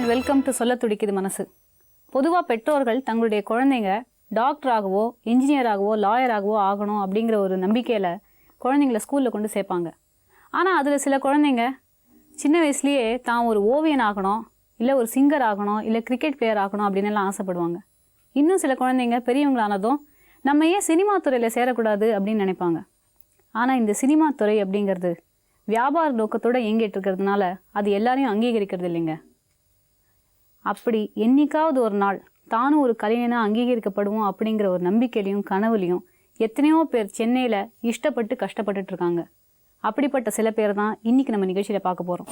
And welcome to சொல்ல துடிக்குது மனசு. பொதுவாக பெற்றோர்கள் தங்களுடைய குழந்தைங்க டாக்டராகவோ இன்ஜினியராகவோ லாயராகவோ ஆகணும் அப்படிங்கிற ஒரு நம்பிக்கையில் குழந்தைங்கள ஸ்கூலில் கொண்டு சேர்ப்பாங்க. ஆனால் அதில் சில குழந்தைங்க சின்ன வயசுலேயே தான் ஒரு ஓவியன் ஆகணும், இல்லை ஒரு சிங்கர் ஆகணும், இல்லை கிரிக்கெட் பிளேயர் ஆகணும் அப்படின்னு எல்லாம் ஆசைப்படுவாங்க. இன்னும் சில குழந்தைங்க பெரியவங்களானதும் நம்ம ஏன் சினிமா துறையில் சேரக்கூடாது அப்படின்னு நினைப்பாங்க. ஆனால் இந்த சினிமா துறை அப்படிங்கிறது வியாபார நோக்கத்தோடு இயங்கிட்டு இருக்கிறதுனால அது எல்லாரையும் அங்கீகரிக்கிறது இல்லைங்க. அப்படி என்னைக்காவது ஒரு நாள் தானும் ஒரு கலைஞனாக அங்கீகரிக்கப்படுவோம் அப்படிங்கிற ஒரு நம்பிக்கையிலையும் கனவுலையும் எத்தனையோ பேர் சென்னையில் இஷ்டப்பட்டு கஷ்டப்பட்டுட்டு இருக்காங்க. அப்படிப்பட்ட சில பேர் தான் இன்னைக்கு நம்ம நிகழ்ச்சியில் பார்க்க போகிறோம்.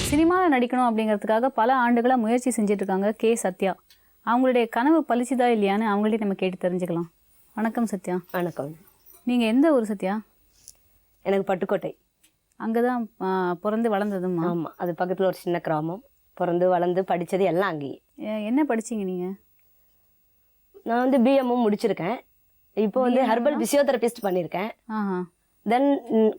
சினிமாவில் நடிக்கணும் அப்படிங்கிறதுக்காக பல ஆண்டுகளாக முயற்சி செஞ்சிட்ருக்காங்க கே சத்யா. அவங்களுடைய கனவு பழிச்சுதா இல்லையான்னு அவங்கள்ட்ட நம்ம கேட்டு தெரிஞ்சுக்கலாம். வணக்கம் சத்யா. வணக்கம். நீங்கள் எந்த ஊர் சத்யா? எனக்கு பட்டுக்கோட்டை. அங்கே தான் பிறந்து வளர்ந்ததுமா? ஆமாம், அது பக்கத்தில் ஒரு சின்ன கிராமம். பிறந்து வளர்ந்து படித்தது எல்லாம் அங்கேயே. என்ன படிச்சிங்க நீங்கள்? நான் வந்து பிஎம்மும் முடிச்சிருக்கேன். இப்போ வந்து ஹெர்பல் பிசியோதெரபிஸ்ட் பண்ணியிருக்கேன். தென்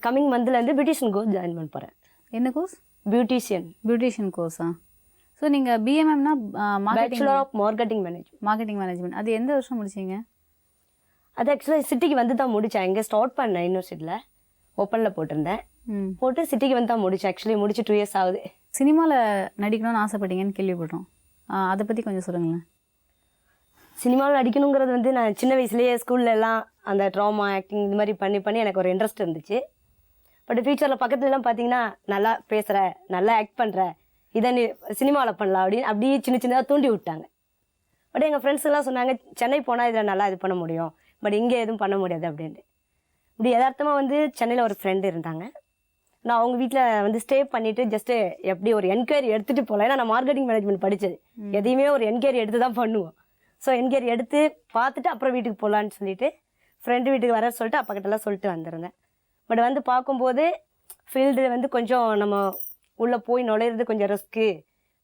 கம்மிங் மந்த்லேருந்து பியூட்டிஷியன் கோர்ஸ் ஜாயின் பண்ண போகிறேன். என்ன கோர்ஸ்? பியூட்டிஷியன் கோர்ஸா? ஸோ நீங்கள் பிஎம்எம்னா பேச்சுலர் ஆஃப் மார்க்கெட்டிங் மேனேஜ்மெண்ட். அது எந்த வருஷம் முடிச்சிங்க? அது ஆக்சுவலாக சிட்டிக்கு வந்து தான் முடித்தேன். இங்கே ஸ்டார்ட் பண்ணேன் யூனிவர்சிட்டியில், ஓப்பனில் போட்டிருந்தேன். போட்டு சிட்டிக்கு வந்து தான் முடித்தேன். ஆக்சுவலி முடிச்சு 2 years ஆகுது. சினிமாவில் நடிக்கணும்னு ஆசைப்பட்டீங்கன்னு கேள்விப்பட்டோம். அதை பற்றி கொஞ்சம் சொல்லுங்களேன். சினிமாவில் நடிக்கணுங்கிறது வந்து நான் சின்ன வயசுலேயே ஸ்கூல்ல எல்லாம் அந்த ட்ராமா ஆக்டிங் இது மாதிரி பண்ணி எனக்கு ஒரு இன்ட்ரெஸ்ட் இருந்துச்சு. பட் ஃபியூச்சரில் பக்கத்துலலாம் பார்த்தீங்கன்னா நல்லா பேசுகிற, நல்லா ஆக்ட் பண்ணுற, இதை நீ சினிமாவில் பண்ணலாம் அப்படின்னு அப்படியே சின்னதாக தூண்டி விட்டாங்க. பட் எங்கள் ஃப்ரெண்ட்ஸ் எல்லாம் சொன்னாங்க, சென்னை போனால் இதில் நல்லா இது பண்ண முடியும், பட் இங்கே எதுவும் பண்ண முடியாது அப்படின்ட்டு. இப்படி யதார்த்தமாக வந்து சென்னையில் ஒரு ஃப்ரெண்டு இருந்தாங்க. நான் அவங்க வீட்டில் வந்து ஸ்டே பண்ணிவிட்டு ஜஸ்ட்டு எப்படி ஒரு என்கொயரி எடுத்துகிட்டு போகலாம். ஏன்னா நான் மார்க்கெட்டிங் மேனேஜ்மெண்ட் படித்தது, எதையுமே ஒரு என்கொயரி எடுத்து தான் பண்ணுவோம். ஸோ என்கொயரி எடுத்து பார்த்துட்டு அப்புறம் வீட்டுக்கு போகலான்னு சொல்லிட்டு ஃப்ரெண்டு வீட்டுக்கு வர சொல்லிட்டு அப்பக்கிட்டலாம் சொல்லிட்டு வந்திருந்தேன். பட் வந்து பார்க்கும்போது ஃபீல்டு வந்து கொஞ்சம் நம்ம உள்ளே போய் நுழையிறது கொஞ்சம் ரிஸ்க்கு.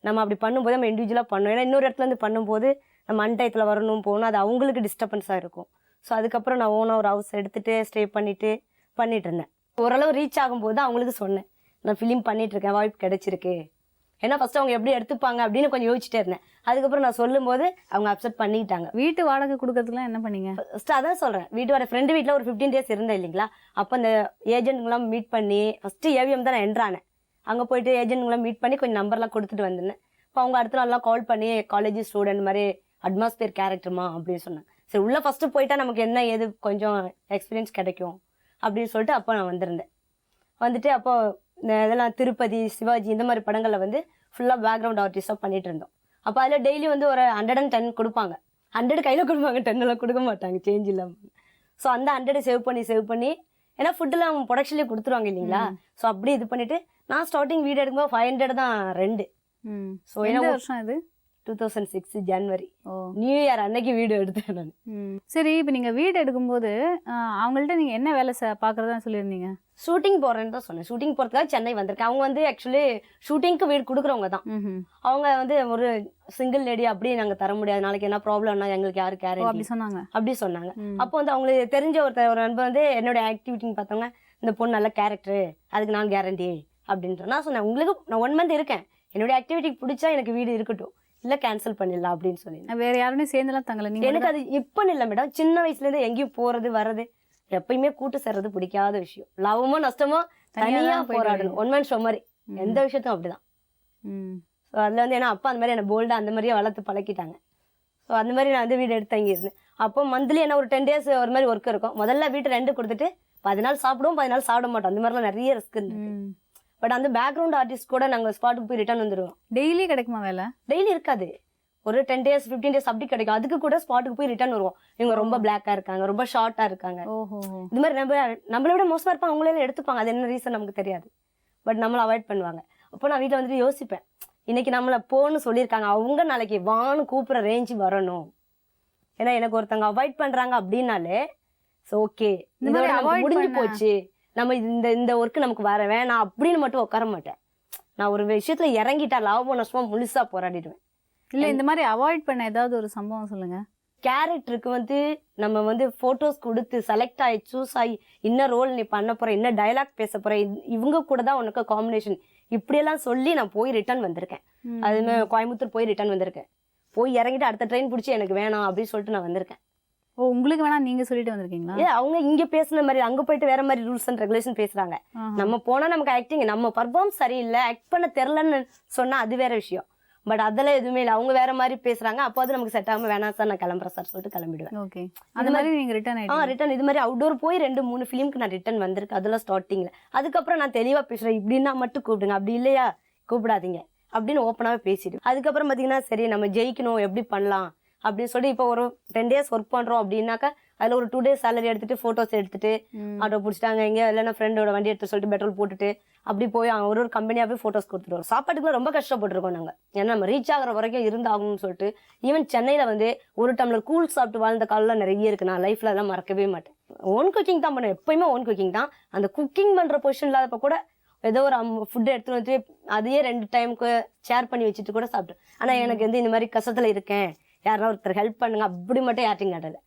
நம்ம அப்படி பண்ணும்போது நம்ம இண்டிவிஜுவலாக பண்ணணும். ஏன்னா இன்னொரு இடத்துல இருந்து பண்ணும்போது நம்ம அன்டயத்தில் வரணும் போகணும், அது அவங்களுக்கு டிஸ்டர்பன்ஸாக இருக்கும். ஸோ அதுக்கப்புறம் நான் ஓனாக ஒரு ஹவுஸ் எடுத்துகிட்டு ஸ்டே பண்ணிட்டு இருந்தேன். ஓரளவு ரீச் ஆகும்போது அவங்களுக்கு சொன்னேன், நான் ஃபிலிம் பண்ணிகிட்ருக்கேன், வாய்ப்பு கிடச்சிருக்கு. ஏன்னா ஃபஸ்ட்டு அவங்க எப்படி எடுத்துப்பாங்க அப்படின்னு கொஞ்சம் யோசிச்சுட்டே இருந்தேன். அதுக்கப்புறம் நான் சொல்லும்போது அவங்க அப்செட் பண்ணிக்கிட்டாங்க. வீட்டு வாடகை கொடுக்கறதுக்குலாம் என்ன பண்ணீங்க? ஃபஸ்ட்டு அதான் சொல்கிறேன், வீட்டு வர ஃப்ரெண்டு வீட்டில் ஒரு 15 days இருந்தேன் இல்லைங்களா. அப்போ அந்த ஏஜென்ட்டுங்களாம் மீட் பண்ணி ஃபஸ்ட்டு ஏவிஎம் தான் நான் என்ட்ரானேன். அங்கே போயிட்டு ஏஜென்ட்டுங்களாம் மீட் பண்ணி கொஞ்சம் நம்பர்லாம் கொடுத்துட்டு வந்திருந்தேன். இப்போ அவங்க அடுத்த நாள்லாம் கால் பண்ணி காலேஜ் ஸ்டூடெண்ட் மாதிரி அட்மாஸ்பியர் கேரக்டர்மா அப்படின்னு சொன்னாங்க. சரி உள்ளே ஃபஸ்ட்டு போயிட்டா நமக்கு என்ன ஏது கொஞ்சம் எக்ஸ்பீரியன்ஸ் கிடைக்கும் அப்படின்னு சொல்லிட்டு அப்போ நான் வந்திருந்தேன். வந்துட்டு அப்போ இதெல்லாம் திருப்பதி, சிவாஜி இந்த மாதிரி படங்களில் வந்து ஃபுல்லாக பேக்ரவுண்ட் ஆர்டிஸ்டாக பண்ணிட்டு இருந்தோம். அப்போ அதில் டெய்லி வந்து ஒரு 110 கொடுப்பாங்க. 100 கையில் கொடுப்பாங்க, 10 எல்லாம் கொடுக்க மாட்டாங்க சேஞ்ச் இல்லாமல். ஸோ அந்த 100 சேவ் பண்ணி ஏன்னா ஃபுட்டில் அவங்க ப்ரொடக்ஷன்லேயே கொடுத்துருவாங்க இல்லைங்களா. ஸோ அப்படி இது பண்ணிவிட்டு நான் ஸ்டார்டிங் வீடு எடுக்கும்போது 500 தான் ரெண்டு. ஸோ என்ன வருஷம் இது? 2006 ஜனவரி, நியூ இயர் அன்னைக்கு வீடு எடுத்தேன் நான். சரி, இப்போ நீங்கள் வீடு எடுக்கும்போது அவங்கள்ட்ட நீங்கள் என்ன வேலை பார்க்குறதா சொல்லியிருந்தீங்க? ஷூட்டிங் போகிறேன்னு தான் சொன்னேன். ஷூட்டிங் போகிறதுக்காக சென்னை வந்திருக்கேன். அவங்க வந்து ஆக்சுவலி ஷூட்டிங்க்கு வீடு கொடுக்குறவங்க தான். அவங்க வந்து ஒரு சிங்கிள் லேடி அப்படி நாங்கள் தர முடியாது, நாளைக்கு என்ன ப்ராப்ளம்னா எங்களுக்கு யாரு கேர் அப்படி சொன்னாங்க. அப்போ வந்து அவங்களுக்கு தெரிஞ்ச ஒரு நண்பர் வந்து என்னோட ஆக்டிவிட்டின்னு பார்த்தவங்க, இந்த பொண்ணு நல்ல கேரக்டர், அதுக்கு நான் கேரண்டி அப்படின்ற. நான் சொன்னேன், உங்களுக்கு நான் 1 month இருக்கேன், என்னுடைய ஆக்டிவிட்டிக்கு பிடிச்சா எனக்கு வீடு இருக்கட்டும், இல்லை கேன்சல் பண்ணிடலாம் அப்படின்னு சொல்லி. வேற யாருமே சேர்ந்துலாம் தங்கல? எனக்கு அது இப்போன்னு இல்லை மேடம், சின்ன வயசுலேருந்து எங்கேயும் போகிறது வர்றது எப்பயுமே கூட்டு சேர்றது பிடிக்காத விஷயம். லாபமோ நஷ்டமோ தனியாக போராடணும், 1 man show மாதிரி எந்த விஷயத்தும் அப்படிதான். ஸோ அதில் வந்து ஏன்னா அப்பா அந்த மாதிரி என்னை போல்டாக அந்த மாதிரியே வளர்த்து பழக்கிட்டாங்க. ஸோ அந்த மாதிரி நான் வந்து வீடு எடுத்து தங்கியிருந்தேன். அப்போ மந்த்லி என்ன ஒரு 10 days ஒரு மாதிரி ஒர்க் இருக்கும். முதல்ல வீட்டு ரெண்டு கொடுத்துட்டு 10 நாள் சாப்பிடுவோம், 10 நாள் சாப்பிட மாட்டோம். அந்த மாதிரிலாம் நிறைய ரிஸ்க் இருந்துருக்கு. பட் அந்த பேக்ரவுண்ட் ஆர்டிஸ்ட் கூட நாங்கள் ஸ்பாட்டுக்கு போய் ரிட்டர்ன் வந்துடுவோம். டெய்லி கிடைக்குமா வேலை? டெய்லி இருக்காது, ஒரு 10 days 15 days அப்படி கிடைக்கும். அதுக்கு கூட ஸ்பாட்டுக்கு போய் ரிட்டர்ன் வருவோம். இவங்க ரொம்ப பிளாக்கா இருக்காங்க, ரொம்ப ஷார்ட்டா இருக்காங்க, இது மாதிரி நம்மளை விட மோசமா இருப்பாங்க, அவங்களே எடுத்துப்பாங்க. அது என்ன ரீசன் நமக்கு தெரியாது, பட் நம்மளை அவாய்ட் பண்ணுவாங்க. அப்போ நான் வீட்டில் வந்துட்டு யோசிப்பேன், இன்னைக்கு நம்மளை போன்னு சொல்லியிருக்காங்க, அவங்க நாளைக்கு வான்னு கூப்பிட்ற ரேஞ்சு வரணும். ஏன்னா எனக்கு ஒருத்தவங்க அவாய்ட் பண்ணுறாங்க அப்படின்னாலே ஓகே இந்த மாதிரி avoid முடிஞ்சு பண்ண- போச்சு, நம்ம இந்த ஒர்க்கு நமக்கு வர வேணாம் அப்படின்னு மட்டும் உட்கார மாட்டேன். நான் ஒரு விஷயத்துல இறங்கிட்டா லாபம் நஷ்டமா முழுசா போராடிடுவேன். இல்ல இந்த மாதிரி அவாய்ட் பண்ண ஏதாவது ஒரு சம்பவம் சொல்லுங்க. கேரக்டருக்கு வந்து நம்ம வந்து போட்டோஸ் கொடுத்து செலக்ட் ஆகி சூஸ் ஆகி என்ன ரோல் நீ பண்ண போற, என்ன டயலாக் பேச போற, இவங்க கூட தான் உனக்கு காம்பினேஷன், இப்படியெல்லாம் சொல்லி நான் போய் ரிட்டர்ன் வந்திருக்கேன். அதுமே கோயம்புத்தூர் போய் ரிட்டர்ன் வந்திருக்கேன். போய் இறங்கிட்டு அடுத்த ட்ரெயின் பிடிச்சி எனக்கு வேணாம் அப்படின்னு சொல்லிட்டு நான் வந்திருக்கேன். ஓ உங்களுக்கு வேணா நீங்க சொல்லிட்டு வந்திருக்கீங்களா? அவங்க இங்க பேசுன மாதிரி அங்க போயிட்டு வேற மாதிரி ரூல்ஸ் அண்ட் ரெகுலேஷன் பேசுறாங்க. நம்ம போனா நமக்கு ஆக்டிங் நம்ம பர்ஃபார்ம் சரியில்லை, ஆக்ட் பண்ண தெரிலன்னு சொன்னா அது வேற விஷயம். பட் அதெல்லாம் எதுவுமே இல்லை, அவங்க வேற மாதிரி பேசுறாங்க. அப்போ அது நமக்கு செட் ஆகாம வேணாம் சார் நான் கிளம்புறேன் சார் சொல்லிட்டு கிளம்பிடுவேன். ஓகே அந்த மாதிரி நீங்க ரிட்டர்ன் ஆயிட்டீங்க. ரிட்டர்ன் இது மாதிரி அவுட்டோர் போய் 2-3 ஃபிலிம்க்கு நான் ரிட்டர்ன் வந்திருக்கேன். அதெல்லாம் ஸ்டார்டிங்ல. அதுக்கப்புறம் நான் தெளிவா பேசுறேன், இப்படின்னா மட்டும் கூப்பிடுங்க, அப்படி இல்லையா கூப்பிடாதீங்க அப்படின்னு ஓப்பனாவே பேசிடுவேன். அதுக்கப்புறம் பாத்தீங்கன்னா சரி நம்ம ஜெயிக்கணும், எப்படி பண்ணலாம் அப்படின்னு சொல்லிட்டு இப்போ ஒரு 10 days ஒர்க் பண்றோம் அப்படின்னாக்கா அதுல ஒரு 2 days சேலரி எடுத்துட்டு போட்டோஸ் எடுத்துட்டு ஆட்டோ பிடிச்சிட்டாங்க எங்க இல்லைன்னா ஃப்ரெண்டோட வண்டி எடுத்து சொல்லிட்டு பெட்ரோல் போட்டுட்டு அப்படி போய் அவங்க ஒரு கம்பெனியா போய் போட்டோஸ் கொடுத்துருவோம். சாப்பாட்டுக்குள்ள ரொம்ப கஷ்டப்பட்டிருக்கோம் நாங்க. ஏன்னா நம்ம ரீச் ஆகுற வரைக்கும் இருந்தாகணும்னு சொல்லிட்டு. ஈவன் சென்னையில வந்து ஒரு டம்ளர் கூல் சாப்பிட்டு வாழ்ந்த காலம் நிறைய இருக்கு. நான் லைஃப்ல எல்லாம் மறக்கவே மாட்டேன். ஓன் குக்கிங் தான் பண்ணுவேன், எப்பயுமே ஓன் குக்கிங் தான். அந்த குக்கிங் பண்ற பொசிஷன் இல்லாதப்ப கூட ஏதோ ஒரு ஃபுட்டு எடுத்துட்டு வந்து அதையே 2 டைமுக்கு ஷேர் பண்ணி வச்சுட்டு கூட சாப்பிட்டேன். ஆனா எனக்கு வந்து இந்த மாதிரி கஷ்டத்துல இருக்கேன், யாருன்னா ஒருத்தர் ஹெல்ப் பண்ணுங்க அப்படி மட்டும் யார்ட்டையும் கேட்டல.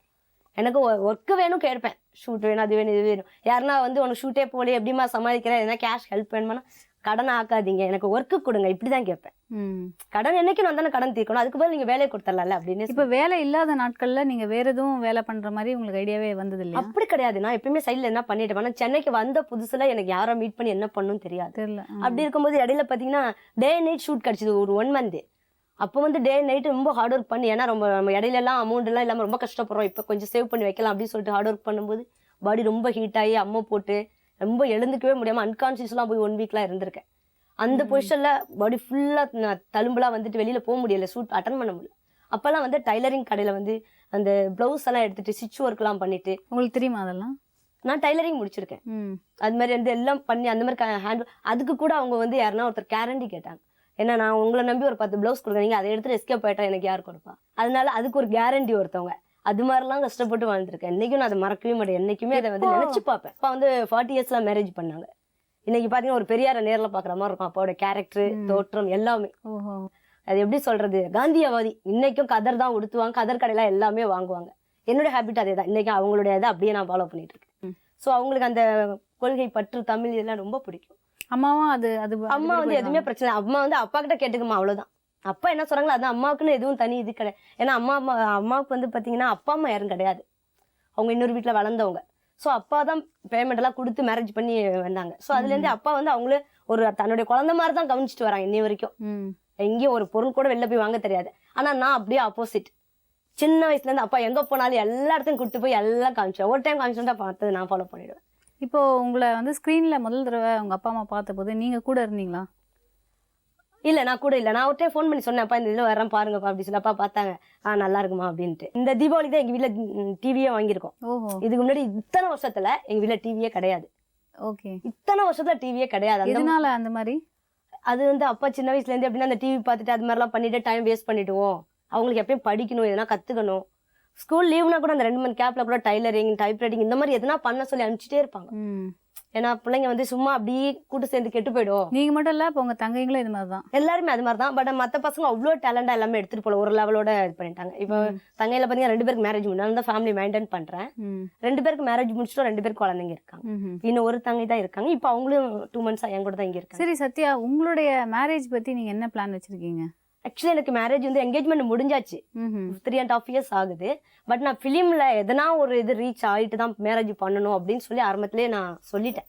எனக்கு ஒர்க்கு வேணும் கேட்பேன், ஷூட் வேணும் அது வேணும் இது வேணும். யாருன்னா வந்து உனக்கு ஷூட்டே போல எப்படிமா சமாளிக்கிறேன், எதனா கேஷ் ஹெல்ப் வேணுமானா கடன் ஆக்காதீங்க எனக்கு ஒர்க்கு கொடுங்க இப்படிதான் கேட்பேன். கடன் என்னைக்கு நான் தானே கடன் தீர்க்கணும், அதுக்கு பதில் நீங்க வேலையை கொடுத்தரல அப்படின்னு. இப்ப வேலை இல்லாத நாட்கள்ல நீங்க வேற எதுவும் வேலை பண்ற மாதிரி உங்களுக்கு ஐடியாவே வந்தது இல்லையா? அப்படி கிடையாது, நான் எப்பயுமே சைட்ல என்ன பண்ணிட்டு ஆனா சென்னைக்கு வந்த புதுசுல எனக்கு யாரை மீட் பண்ணி என்ன பண்ணணும்னு தெரியாது. தெரியல. அப்படி இருக்கும்போது இடையில பாத்தீங்கன்னா டே நைட் ஷூட் கிடைச்சது ஒரு 1 month. அப்போ வந்து டே நைட் ரொம்ப ஹார்ட் ஒர்க் பண்ணி, ஏன்னா ரொம்ப நம்ம இடையில எல்லாம் அமௌண்ட் எல்லாம் இல்லாமல் ரொம்ப கஷ்டப்படுறோம், இப்போ கொஞ்சம் சேவ் பண்ணி வைக்கலாம் அப்படின்னு சொல்லிட்டு ஹார்ட் ஒர்க் பண்ணும்போது பாடி ரொம்ப ஹீட் ஆகி அம்மா போட்டு ரொம்ப எழுந்துக்கவே முடியாம அன்கான்சியஸ்லாம் போய் 1 weekலாம் இருந்திருக்கேன். அந்த பொசிஷன்ல பாடி ஃபுல்லா தழும்புலாம் வந்துட்டு வெளியில போக முடியல, ஷூட் அட்டன் பண்ண முடியல. அப்பெல்லாம் வந்து டைலரிங் கடையில வந்து அந்த பிளவுஸ் எல்லாம் எடுத்துட்டு ஸ்டிச் ஒர்க் எல்லாம் பண்ணிட்டு. உங்களுக்கு தெரியுமா அதெல்லாம்? நான் டைலரிங் முடிச்சிருக்கேன். அது மாதிரி வந்து எல்லாம் பண்ணி அந்த மாதிரி ஹேண்ட் அதுக்கு கூட அவங்க வந்து யாருன்னா ஒருத்தர் கேரண்டி கேட்டாங்க. ஏன்னா நான் உங்களை நம்பி ஒரு 10 பிளவுஸ் கொடுக்குறீங்க, அதை எடுத்துட்டு எஸ்கேப் ஆயிட்டா எனக்கு யார் கொடுப்பா, அதனால அதுக்கு ஒரு கேரண்டி ஒருத்தவங்க. அது மாதிரிலாம் கஷ்டப்பட்டு வாழ்ந்துருக்கேன். என்னைக்கும் நான் அதை மறக்கவே மாட்டேன், என்னைக்குமே அதை வந்து நினைச்சு பார்ப்பேன். அப்பா வந்து 40 yearsல மேரேஜ் பண்ணாங்க. இன்னைக்கு பாத்தீங்கன்னா ஒரு பெரியார நேர்ல பாக்குற மாதிரி இருக்கும் அப்பாவோட கேரக்டர் தோற்றம் எல்லாமே. அது எப்படி சொல்றது, காந்தியவாதி. இன்னைக்கும் கதர் தான் உடுத்துவாங்க, கதர் கடையில எல்லாமே வாங்குவாங்க. என்னோட ஹேபிட் அதே தான், இன்னைக்கு அவங்களுடைய இதை அப்படியே நான் ஃபாலோ பண்ணிட்டு இருக்கேன். ஸோ அவங்களுக்கு அந்த கொள்கை பற்று தமிழ் இதெல்லாம் ரொம்ப பிடிக்கும். அம்மாவும் அது அது அம்மா வந்து எதுவுமே பிரச்சனை, அம்மா வந்து அப்பா கிட்ட கேட்டுக்குமா அவ்வளவுதான். அப்பா என்ன சொல்றாங்களோ அதான், அம்மாவுக்குன்னு எதுவும் தனி இது கிடையாது. ஏன்னா அம்மாவுக்கு வந்து பாத்தீங்கன்னா அப்பா அம்மா யாரும் கிடையாது, அவங்க இன்னொரு வீட்டுல வளர்ந்தவங்க. ஸோ அப்பா தான் பேமெண்ட் எல்லாம் கொடுத்து மேரேஜ் பண்ணி வந்தாங்க. ஸோ அதுல இருந்து அப்பா வந்து அவங்களே ஒரு தன்னுடைய குழந்தை மாதிரி தான் கவனிச்சுட்டு வராங்க இன்னை வரைக்கும். எங்கேயும் ஒரு பொருள் கூட வெளில போய் வாங்க தெரியாது. ஆனா நான் அப்படியே ஆப்போசிட். சின்ன வயசுல இருந்து அப்பா எங்க போனாலும் எல்லா இடத்தையும் கூட்டு போய் எல்லாம் காமிச்சேன். ஒரு டைம் காமிச்சுட்டா பார்த்தது நான் ஃபாலோ பண்ணிடுவேன். இப்போ உங்களை வந்து ஸ்க்ரீன்ல முதல் தடவை உங்க அப்பா அம்மா பார்த்த போது நீங்க கூட இருந்தீங்களா? இல்ல நான் கூட இல்ல, நான் ஒரு டைம் ஃபோன் பண்ணி சொன்னேன், அப்பா இந்த இதுல வரேன் பாருங்கப்பா அப்படி சொல்லி. அப்பா பார்த்தாங்க, நல்லா இருக்குமா அப்படின்ட்டு. இந்த தீபாவளி தான் எங்க வீட்டுல டிவியே வாங்கியிருக்கோம். இதுக்கு முன்னாடி இத்தனை வருஷத்துல எங்க வீட்டுல டிவியே கிடையாது. ஓகே, இத்தனை வருஷத்துல டிவியே கிடையாது. அதனால அந்த மாதிரி அது வந்து அப்பா சின்ன வயசுல இருந்து எப்படின்னா அந்த டிவி பார்த்துட்டு அது மாதிரிலாம் பண்ணிட்டு டைம் வேஸ்ட் பண்ணிடுவோம். அவங்களுக்கு எப்பயும் படிக்கணும், எதனா கத்துக்கணும். ஸ்கூல் லீவ்னா கூட அந்த 2 month கேப்ல கூட டைலரிங் டைப்ரைட்டிங் இந்த மாதிரி எதனா பண்ண சொல்லி அனுப்பிச்சிட்டே இருப்பாங்க. ஏன்னா பிள்ளைங்க வந்து சும்மா அப்படியே கூட்டு சேர்ந்து கெட்டு போயிடும். நீங்க மட்டும் இல்ல, இப்போ உங்க தங்கைங்களும் இது மாதிரி தான், எல்லாருமே அது மாதிரி தான். பட் மற்ற பசங்க அவ்வளோ டேலண்டா எல்லாமே எடுத்துட்டு போல ஒரு லெவலோட இது பண்ணிட்டாங்க. இப்போ தங்கையில பாத்தீங்கன்னா 2 பேருக்கு மேரேஜ் முடியும், தான் ஃபேமிலி மெயின்டைன் பண்றேன். 2 பேருக்கு மேரேஜ் முடிச்சுட்டு 2 பேருக்கு குழந்தைங்க இருக்காங்க. இன்னும் ஒரு தங்கை தான் இருக்காங்க. இப்போ அவங்களும் 2 months என் கூட தான் இங்க இருக்காங்க. சரி சத்யா, உங்களுடைய மேரேஜ் பத்தி நீங்க என்ன பிளான் வச்சிருக்கீங்க? ஆக்சுவலி எனக்கு மேரேஜ் வந்து என்கேஜ்மெண்ட் முடிஞ்சாச்சு, 3.5 years ஆகுது. பட் நான் ஃபிலிம்ல எதனா ஒரு இது ரீச் ஆகிட்டு தான் மேரேஜ் பண்ணணும் அப்படின்னு சொல்லி ஆரம்பத்திலே நான் சொல்லிட்டேன்.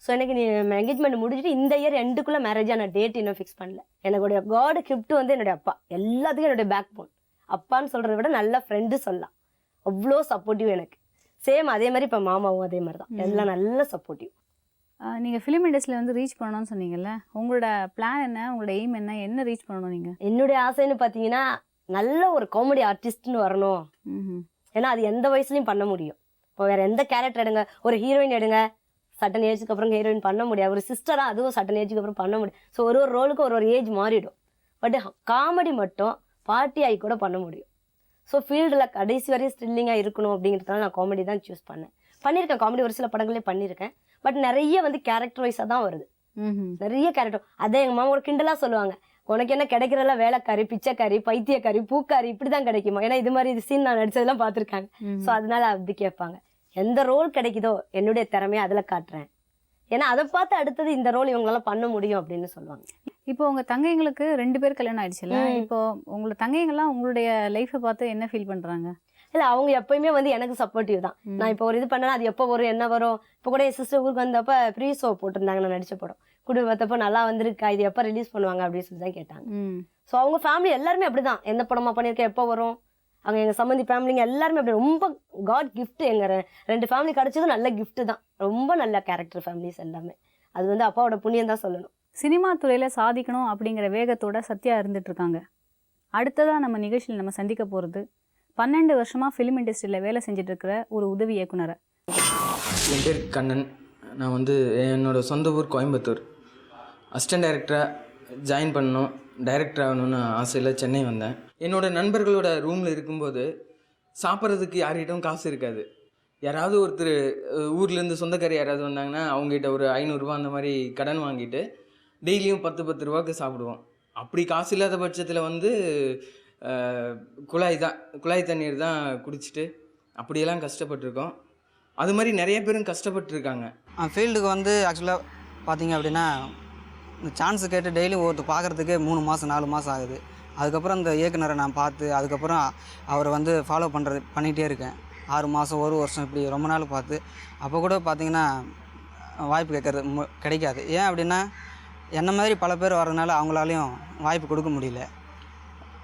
ஸோ எனக்கு நீ என்கேஜ்மெண்ட் முடிஞ்சிட்டு இந்த இயர் எண்டுக்குள்ள மேரேஜா நான் டேட் இன்னும் ஃபிக்ஸ் பண்ணல. என்னுடைய காட் கிஃப்ட் வந்து என்னுடைய அப்பா, எல்லாத்துக்கும் என்னுடைய பேக் போன். அப்பான்னு சொல்றதை விட நல்ல ஃப்ரெண்டு சொல்லலாம், அவ்வளோ சப்போர்ட்டிவ் எனக்கு. சேம் அதே மாதிரி இப்போ மாமாவும் அதே மாதிரி தான், எல்லாம் நல்ல சப்போர்ட்டிவ். நீங்க ஃபிலிம் இண்டஸ்ட்ரியில வந்து ரீச் பண்ணணும்னு சொன்னீங்கல்ல, உங்களோட பிளான் என்ன, உங்களோட எய்ம் என்ன ரீச் பண்ணணும் நீங்க? என்னுடைய ஆசைன்னு பார்த்தீங்கன்னா நல்ல ஒரு காமெடி ஆர்டிஸ்ட்னு வரணும். ஏன்னா அது எந்த வயசுலையும் பண்ண முடியும். இப்போ வேற எந்த கேரக்டர் எடுங்க, ஒரு ஹீரோயின் எடுங்க, சட்டன் ஏஜுக்கு அப்புறம் ஹீரோயின் பண்ண முடியாது. ஒரு சிஸ்டராக அதுவும் சட்டன் ஏஜுக்கு அப்புறம் பண்ண முடியும். ஸோ ஒரு ஒரு ரோலுக்கும் ஒரு ஒரு ஏஜ் மாறிடும். பட் காமெடி மட்டும் பார்ட்டி ஆகி கூட பண்ண முடியும். ஸோ ஃபீல்டில் கடைசி வரையும் ஸ்ட்ரில்லிங்காக இருக்கணும் அப்படிங்கிறதுனால நான் காமெடி தான் சூஸ் பண்ணியிருக்கேன். காமெடி ஒரு சில படங்களே பண்ணியிருக்கேன். பட் நிறைய வந்து கேரக்டர் வைஸாக தான் வருது. நிறைய கேரக்டர். அதே எங்கள் மாமா ஒரு கிண்டலாக சொல்லுவாங்க, உனக்கு என்ன கிடைக்கிறதெல்லாம் வேலைக்காரி, பிச்சைக்காரி, பைத்தியக்காரி, பூக்காரி இப்படி தான் கிடைக்குமா? ஏன்னா இது மாதிரி இது சீன் நான் நடிச்சதெல்லாம் பார்த்துருக்காங்க. ஸோ அதனால அப்படி கேட்பாங்க. எந்த ரோல் கிடைக்குதோ என்னுடைய திறமையை அதில் காட்டுறேன். ஏன்னா அதை பார்த்து அடுத்தது இந்த ரோல் இவங்களால பண்ண முடியும் அப்படின்னு சொல்லுவாங்க. இப்போ உங்க தங்கைங்களுக்கு 2 பேர் கல்யாணம் ஆயிடுச்சுல்ல, இப்போ உங்களோட தங்கைங்கெல்லாம் உங்களுடைய லைஃப்பை பார்த்து என்ன ஃபீல் பண்றாங்க? இல்லை அவங்க எப்பயுமே வந்து எனக்கு சப்போர்ட்டிவ் தான். நான் இப்போ ஒரு இது பண்ணேன்னா அது எப்போ வரும் என்ன வரும். இப்போ கூட என் சிஸ்டர் ஊருக்கு வந்தப்போ ப்ரீ ஷோ போட்டிருந்தாங்க நான் நடிச்ச படம். குடும்பத்தப்போ நல்லா வந்திருக்கா, இது எப்போ ரிலீஸ் பண்ணுவாங்க அப்படின்னு சொல்லி தான் கேட்டாங்க. ஸோ அவங்க ஃபேமிலி எல்லாருமே அப்படி தான், எந்த படமா பண்ணியிருக்கேன் எப்போ வரும். அவங்க எங்கள் சம்மந்தி ஃபேமிலிங்க எல்லாருமே அப்படி ரொம்ப காட் கிஃப்ட். எங்கள் 2 ஃபேமிலி கிடச்சதும் நல்ல கிஃப்ட்டு தான். ரொம்ப நல்ல கேரக்டர் ஃபேமிலிஸ் எல்லாமே. அது வந்து அப்பாவோட புண்ணியம் தான் சொல்லணும். சினிமா துறையில் சாதிக்கணும் அப்படிங்கிற வேகத்தோட சத்யா இருந்துட்டு இருக்காங்க. அடுத்ததாக நம்ம நிகழ்ச்சியில் நம்ம சந்திக்க போகிறது 12 வருஷமாக ஃபிலிம் இண்டஸ்ட்ரியில் வேலை செஞ்சுட்டு இருக்கிற ஒரு உதவி இயக்குனரை. என் பேர் கண்ணன். நான் வந்து என்னோடய சொந்த ஊர் கோயம்புத்தூர். அசிஸ்டன்ட் டைரக்டராக ஜாயின் பண்ணணும், டைரக்டர் ஆகணும்னு ஆசையில் சென்னை வந்தேன். என்னோடய நண்பர்களோட ரூமில் இருக்கும்போது சாப்பிட்றதுக்கு யார்கிட்டும் காசு இருக்காது. யாராவது ஒருத்தர் ஊர்லேருந்து சொந்தக்காரி யாராவது வந்தாங்கன்னா அவங்ககிட்ட ஒரு 500 ரூபா அந்த மாதிரி கடன் வாங்கிட்டு டெய்லியும் 10 ரூபாய்க்கு சாப்பிடுவோம். அப்படி காசு இல்லாத பட்சத்தில் வந்து குழாய் தண்ணீர் தான் குடிச்சிட்டு அப்படியெல்லாம் கஷ்டப்பட்டுருக்கோம். அது மாதிரி நிறைய பேரும் கஷ்டப்பட்டுருக்காங்க. ஃபீல்டுக்கு வந்து ஆக்சுவலாக பார்த்தீங்க அப்படின்னா இந்த சான்ஸு கேட்டு டெய்லியும் ஒருத்தர் பார்க்குறதுக்கே 3 மாதம் 4 மாதம் ஆகுது. அதுக்கப்புறம் இந்த இயக்குனரை நான் பார்த்து அதுக்கப்புறம் அவரை வந்து ஃபாலோ பண்ணிகிட்டே இருக்கேன். 6 மாதம் 1 வருஷம் இப்படி ரொம்ப நாள் பார்த்து அப்போ கூட பார்த்திங்கன்னா வாய்ப்பு கேட்கறது கிடைக்காது. ஏன் அப்படின்னா என்ன மாதிரி பல பேர் வர்றதுனால அவங்களாலையும் வாய்ப்பு கொடுக்க முடியல.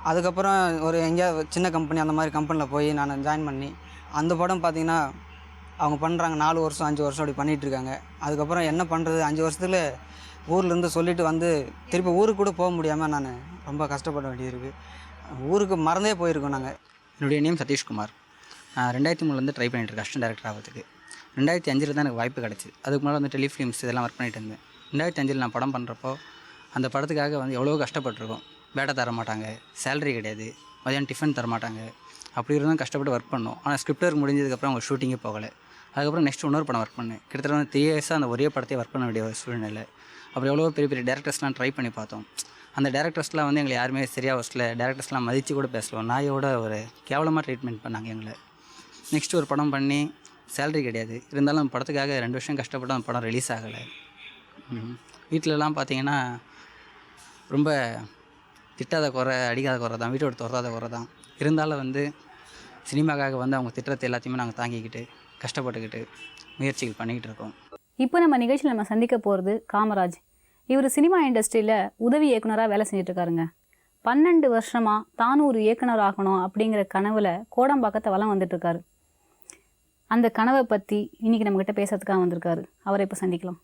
அதுக்கப்புறம் ஒரு எங்கேயாவது சின்ன கம்பெனி அந்த மாதிரி கம்பெனியில் போய் நான் ஜாயின் பண்ணி அந்த படம் பார்த்திங்கன்னா அவங்க பண்ணுறாங்க 4 வருஷம் 5 வருஷம் அப்படி பண்ணிகிட்ருக்காங்க. அதுக்கப்புறம் என்ன பண்ணுறது, 5 வருஷத்துல ஊர்லேருந்து சொல்லிவிட்டு வந்து திருப்பி ஊருக்கு கூட போக முடியாமல் நான் ரொம்ப கஷ்டப்பட வேண்டியிருக்கு. ஊருக்கு மறந்தே போயிருக்கோம் நாங்கள். என்னுடைய நேம் சதீஷ்குமார். நான் 2003 ட்ரை பண்ணிட்டுருக்கேன் அசிஸ்டன்ட் டைரக்டர் ஆகிறதுக்கு. 2005 தான் எனக்கு வாய்ப்பு கிடச்சிது. அதுக்கு முன்னாடி வந்து டெலிஃபிலிம்ஸ் இதெல்லாம் ஒர்க் பண்ணிட்டு இருந்தேன். 2005 நான் படம் பண்ணுறப்போ அந்த படத்துக்காக வந்து எவ்வளோ கஷ்டப்பட்டுருக்கோம். பேட்டை தர மாட்டாங்க, சேலரி கிடையாது, மதியானம் டிஃபன் தர மாட்டாங்க. அப்படி இருந்தால் கஷ்டப்பட்டு ஒர்க் பண்ணோம். ஆனால் ஸ்கிரிப்ட் ஒர்க் முடிஞ்சதுக்கப்புறம் அவங்க ஷூட்டிங்கே போகலை. அதுக்கப்புறம் நெக்ஸ்ட் இன்னொரு படம் ஒர்க் பண்ணேன். கிட்டத்தட்ட வந்து 3 இயர்ஸாக அந்த ஒரே படத்தையே ஒர்க் பண்ண வேண்டிய ஒரு சூழ்நிலை. அப்புறம் எவ்வளோ பெரிய பெரிய டேரக்டர்ஸ்லாம் ட்ரை பண்ணி பார்த்தோம். அந்த டேரக்டர்ஸ்லாம் வந்து எங்களை யாருமே சரியாக வரல. டேரக்டர்ஸ்லாம் மதித்து கூட பேசலாம், நாயோட ஒரு கேவலமாக ட்ரீட்மெண்ட் பண்ணாங்க எங்களை. நெக்ஸ்ட் ஒரு படம் பண்ணி சேலரி கிடையாது. இருந்தாலும் அந்த படத்துக்காக 2 வருஷம் கஷ்டப்பட்டு அந்த படம் ரிலீஸ் ஆகலை. வீட்டிலலாம் பார்த்தீங்கன்னா ரொம்ப திட்டாத குறை, அடிக்காத குறை தான், வீட்டோட துறதாத குறை தான். இருந்தாலும் வந்து சினிமாக்காக வந்து அவங்க திட்டத்தை எல்லாத்தையுமே நாங்கள் தாங்கிக்கிட்டு கஷ்டப்பட்டுக்கிட்டு முயற்சிகள் பண்ணிக்கிட்டு இருக்கோம். இப்போ நம்ம நிகழ்ச்சியில் நம்ம சந்திக்க போகிறது காமராஜ். இவர் சினிமா இண்டஸ்ட்ரியில் உதவி இயக்குனராக வேலை செஞ்சுட்டு இருக்காருங்க. 12 வருஷமாக தானும் ஒரு இயக்குனர் ஆகணும் அப்படிங்கிற கனவில் கோடம்பாக்கத்தை வலம் வந்துட்டுருக்காரு. அந்த கனவை பற்றி இன்றைக்கி நம்மக்கிட்ட பேசுறதுக்காக வந்திருக்காரு. அவரை இப்போ சந்திக்கலாம்.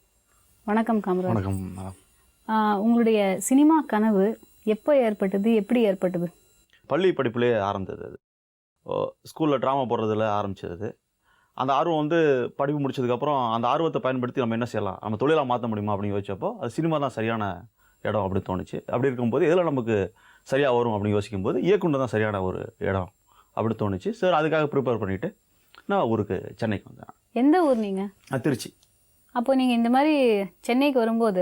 வணக்கம் காமராஜ். வணக்கம். உங்களுடைய சினிமா கனவு எப்போ ஏற்பட்டது, எப்படி ஏற்பட்டது? பள்ளி படிப்புலேயே ஆரம்பித்தது. அது ஸ்கூலில் ட்ராமா போடுறதுல ஆரம்பிச்சது. அந்த ஆர்வம் வந்து படிப்பு முடிச்சதுக்கப்புறம் அந்த ஆர்வத்தை பயன்படுத்தி நம்ம என்ன செய்யலாம், நம்ம தொழிலாக மாற்ற முடியுமா அப்படின்னு யோசிச்சப்போ அது சினிமா தான் சரியான இடம் அப்படின்னு தோணுச்சு. அப்படி இருக்கும்போது இதில் நமக்கு சரியாக வரும் அப்படின்னு யோசிக்கும்போது இயக்குனர் தான் சரியான ஒரு இடம் அப்படின்னு தோணுச்சு. சார் அதுக்காக ப்ரிப்பேர் பண்ணிவிட்டு நான் ஊருக்கு சென்னைக்கு வந்தேன். எந்த ஊர் நீங்கள்? திருச்சி. அப்போ நீங்கள் இந்த மாதிரி சென்னைக்கு வரும்போது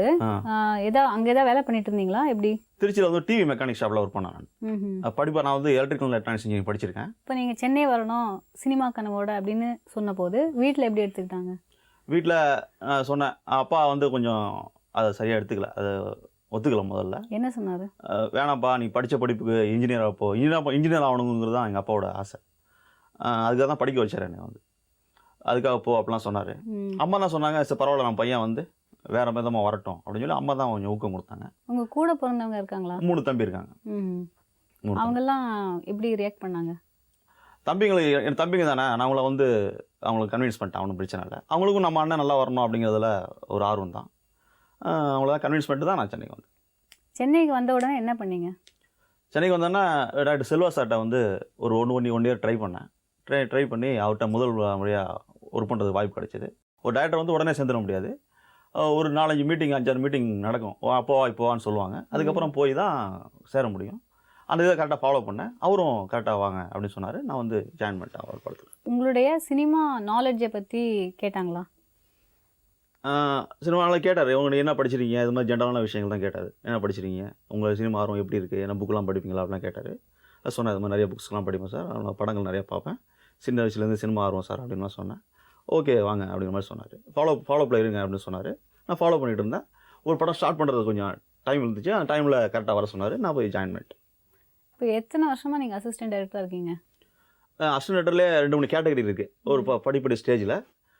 அங்கே ஏதாவது வேலை பண்ணிட்டு இருந்தீங்களா எப்படி? திருச்சியில் வந்து டிவி மெக்கானிக் ஷாப்பில் ஒர்க் பண்ணேன் நான். படிப்பை நான் வந்து எலக்ட்ரிக்கல் எலக்ட்ரானிக்ஸ் இன்ஜினியரிங் படிச்சிருக்கேன். இப்போ நீங்கள் சென்னை வரணும் சினிமா கனவோட அப்படின்னு சொன்னபோது வீட்டில் எப்படி எடுத்துக்கிட்டாங்க? வீட்டில் சொன்னேன், அப்பா வந்து கொஞ்சம் அதை சரியாக எடுத்துக்கல, அதை ஒத்துக்கல. முதல்ல என்ன சொன்னார்? வேணாப்பா, நீ படித்த படிப்புக்கு இன்ஜினியராக போ, இன்ஜினியர் ஆகணுங்கிறது தான் எங்கள் அப்பாவோட ஆசை. அதுக்காக தான் படிக்க வச்சார் என்னை வந்து. அதுக்காக போ அப்படிலாம் சொன்னார். அம்மா தான் சொன்னாங்க, சரி பரவாயில்ல நம்ம பையன் வந்து வேறு விதமாக வரட்டும் அப்படின்னு சொல்லி அம்மா தான் கொஞ்சம் ஊக்கம் கொடுத்தாங்க. உங்கள் கூட பிறந்தவங்க இருக்காங்களா? 3 தம்பி இருக்காங்க. அவங்கெல்லாம் எப்படி ரியாக்ட் பண்ணாங்க? என் தம்பிங்க தானே, நான் அவங்கள வந்து அவங்களுக்கு கன்வின்ஸ் பண்ணிட்டேன், அவனும் பிரச்சனை இல்லை. அவங்களுக்கும் நம்ம அண்ணன் நல்லா வரணும் அப்படிங்கிறதுல ஒரு ஆர்வம் தான். அவங்கள கன்வின்ஸ் பண்ணிட்டு தான் நான் சென்னைக்கு வந்தேன். சென்னைக்கு வந்த உடனே என்ன பண்ணீங்க? சென்னைக்கு வந்தோன்னா டாக்டர் செல்வா சார்கிட்ட வந்து ஒரு 1 இயர் ட்ரை பண்ணேன். ட்ரை பண்ணி அவர்கிட்ட முதல் முறையாக ஒர்க் பண்ணுறது வாய்ப்பு கிடைச்சிது. ஒரு டைரக்டர் வந்து உடனே சேர்ந்துட முடியாது. ஒரு 4-5 மீட்டிங் 5-6 மீட்டிங் நடக்கும். அப்போ இப்போவான்னு சொல்லுவாங்க. அதுக்கப்புறம் போய் தான் சேர முடியும். அந்த இதை கரெக்டாக ஃபாலோ பண்ணேன். அவரும் கரெக்டாக வாங்க அப்படின்னு சொன்னார். நான் வந்து ஜாயின் பண்ணிட்டேன் அவர் படத்தில். உங்களுடைய சினிமா நாலேஜை பற்றி கேட்டாங்களா? சினிமாவில் கேட்டார், உங்களுக்கு என்ன படிச்சிருக்கீங்க, இது மாதிரி ஜென்ரலான விஷயங்கள் தான் கேட்டார். என்ன படிச்சிருக்கீங்க, உங்கள் சினிமா ஆர்வம் எப்படி இருக்குது, என்ன புக்கெலாம் படிப்பீங்களா அப்படிலாம் கேட்டார். சொன்னேன், இது மாதிரி நிறைய புக்ஸ்லாம் படிப்பேன் சார், நான் படங்கள் நிறையா பார்ப்பேன், சின்ன வயசுலேருந்து சினிமா ஆர்வம் சார் அப்படின்னு சொன்னேன். ஓகே வாங்க அப்படிங்கிற மாதிரி சொன்னார். ஃபாலோப்பில் இருங்க அப்படின்னு சொன்னார். நான் ஃபாலோ பண்ணிகிட்டு இருந்தேன். ஒரு படம் ஸ்டார்ட் பண்ணுறது கொஞ்சம் டைம் இருந்துச்சு. அந்த டைமில் கரெக்டாக வர சொன்னார். நான் போய் ஜாயின் பண்ணிட்டேன். இப்போ எத்தனை வருஷமாக நீங்கள் அசிஸ்டன்ட் டைரக்டராக இருக்கீங்க? அசிஸ்டன்ட் டைரக்டர்லேயே 2-3 கேட்டகரி இருக்குது. ஒரு படிப்படி ஸ்டேஜில்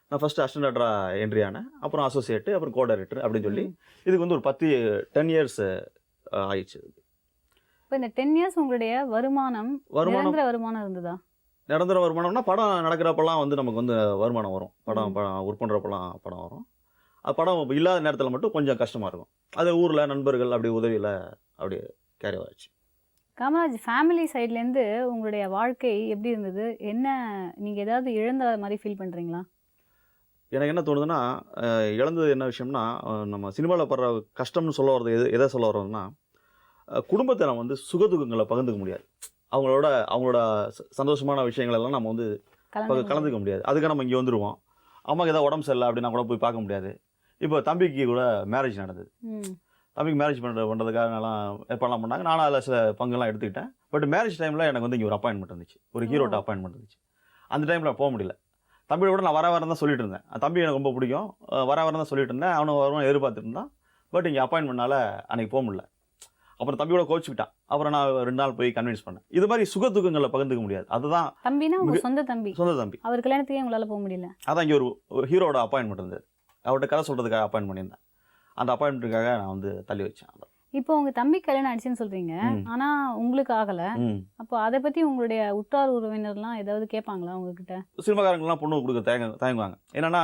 நான் ஃபஸ்ட்டு அசிஸ்டன்ட் டைரக்டராக என்ட்ரி ஆனேன். அப்புறம் அசோசியேட்டு, அப்புறம் கோ டைரக்டர் அப்படின்னு சொல்லி இதுக்கு வந்து ஒரு 10 இயர்ஸ் ஆயிடுச்சு. இப்போ இந்த 10 இயர்ஸ் உங்களுடைய வருமானம் நிரந்தர வருமானம் இருந்ததா? நிரந்தர வருமானம்னா படம் நடக்கிறப்பெல்லாம் வந்து நமக்கு வந்து வருமானம் வரும். படம் ஒர்க் பண்ணுறப்பெல்லாம் படம் வரும். அது படம் இல்லாத நேரத்தில் மட்டும் கொஞ்சம் கஷ்டமாக இருக்கும். அது ஊரில் நண்பர்கள் அப்படி உதவியில் அப்படி கேரி ஆகிடுச்சு. காமராஜ், ஃபேமிலி சைட்லேருந்து உங்களுடைய வாழ்க்கை எப்படி இருந்தது? என்ன நீங்கள் ஏதாவது இழந்த மாதிரி ஃபீல் பண்ணுறீங்களா? எனக்கு என்ன தோணுதுன்னா, இழந்தது என்ன விஷயம்னா, நம்ம சினிமாவில் படுற கஷ்டம்னு சொல்ல வர்றது எதை சொல்ல வர்றதுன்னா, குடும்பத்தை நம்ம வந்து சுகதுக்கங்களை பகிர்ந்துக்க முடியாது. அவங்களோட சந்தோஷமான விஷயங்கள் எல்லாம் நம்ம வந்து கலந்துக்க முடியாது. அதுக்காக நம்ம இங்கே வந்துடுவோம். அம்மாவுக்கு ஏதாவது உடம்பு சரியில்லை அப்படின்னா கூட போய் பார்க்க முடியாது. இப்போ தம்பிக்கு கூட மேரேஜ் நடந்தது. தம்பிக்கு மேரேஜ் பண்ணுறதுக்காக நல்லா ஏற்பாடுலாம் பண்ணாங்க. நானும் அதில் சில பங்குலாம் எடுத்துக்கிட்டேன். பட் மேரேஜ் டைமில் எனக்கு வந்து இங்கே ஒரு அப்பாயின்மெண்ட் இருந்துச்சு, ஒரு ஹீரோட்ட அப்பாயின்மெண்ட் இருந்துச்சு. அந்த டைமில் போக முடியல. தம்பியோட கூட நான் வரேன் தான் சொல்லிட்டு இருந்தேன். தம்பி எனக்கு ரொம்ப பிடிக்கும், வரேன் தான் சொல்லிட்டு இருந்தேன். அவனும் வருவான் எதிர்பார்த்துட்டு இருந்தான். பட் இங்கே அப்பாயின்மெண்ட்னால அன்றைக்கி போக முடியல. அப்புறம் தம்பியோட கோச்சிக்கிட்டான். அப்புறம் நான் 2 நாள் போய் கன்வின்ஸ் பண்ணேன். இது மாதிரி சுக துக்கங்களை பகிர்ந்துக்க முடியாது. அதுதான் தம்பினா உங்க சொந்த தம்பி. அவர் கல்யாணத்துக்கே உங்களால் போக முடியல. அதான் இங்கே ஒரு ஹீரோட அப்பாயின்மெண்ட் இருந்தது. அவர்கிட்ட கதை சொல்கிறதுக்காக அப்பாயின்ட் பண்ணியிருந்தேன். அந்த அப்பாயின்மெண்ட்டுக்காக நான் வந்து தள்ளி வச்சேன். இப்போ உங்க தம்பி கல்யாணம் ஆயிடுச்சுன்னு சொல்றீங்க, ஆனா உங்களுக்கு ஆகல. அப்போ அதை பத்தி உங்களுடைய உற்றார் உறவினர்லாம் ஏதாவது கேட்பாங்களா உங்ககிட்ட? சினிமாக்காரங்களாம் பொண்ணு கொடுக்க தயங்குவாங்க. என்னன்னா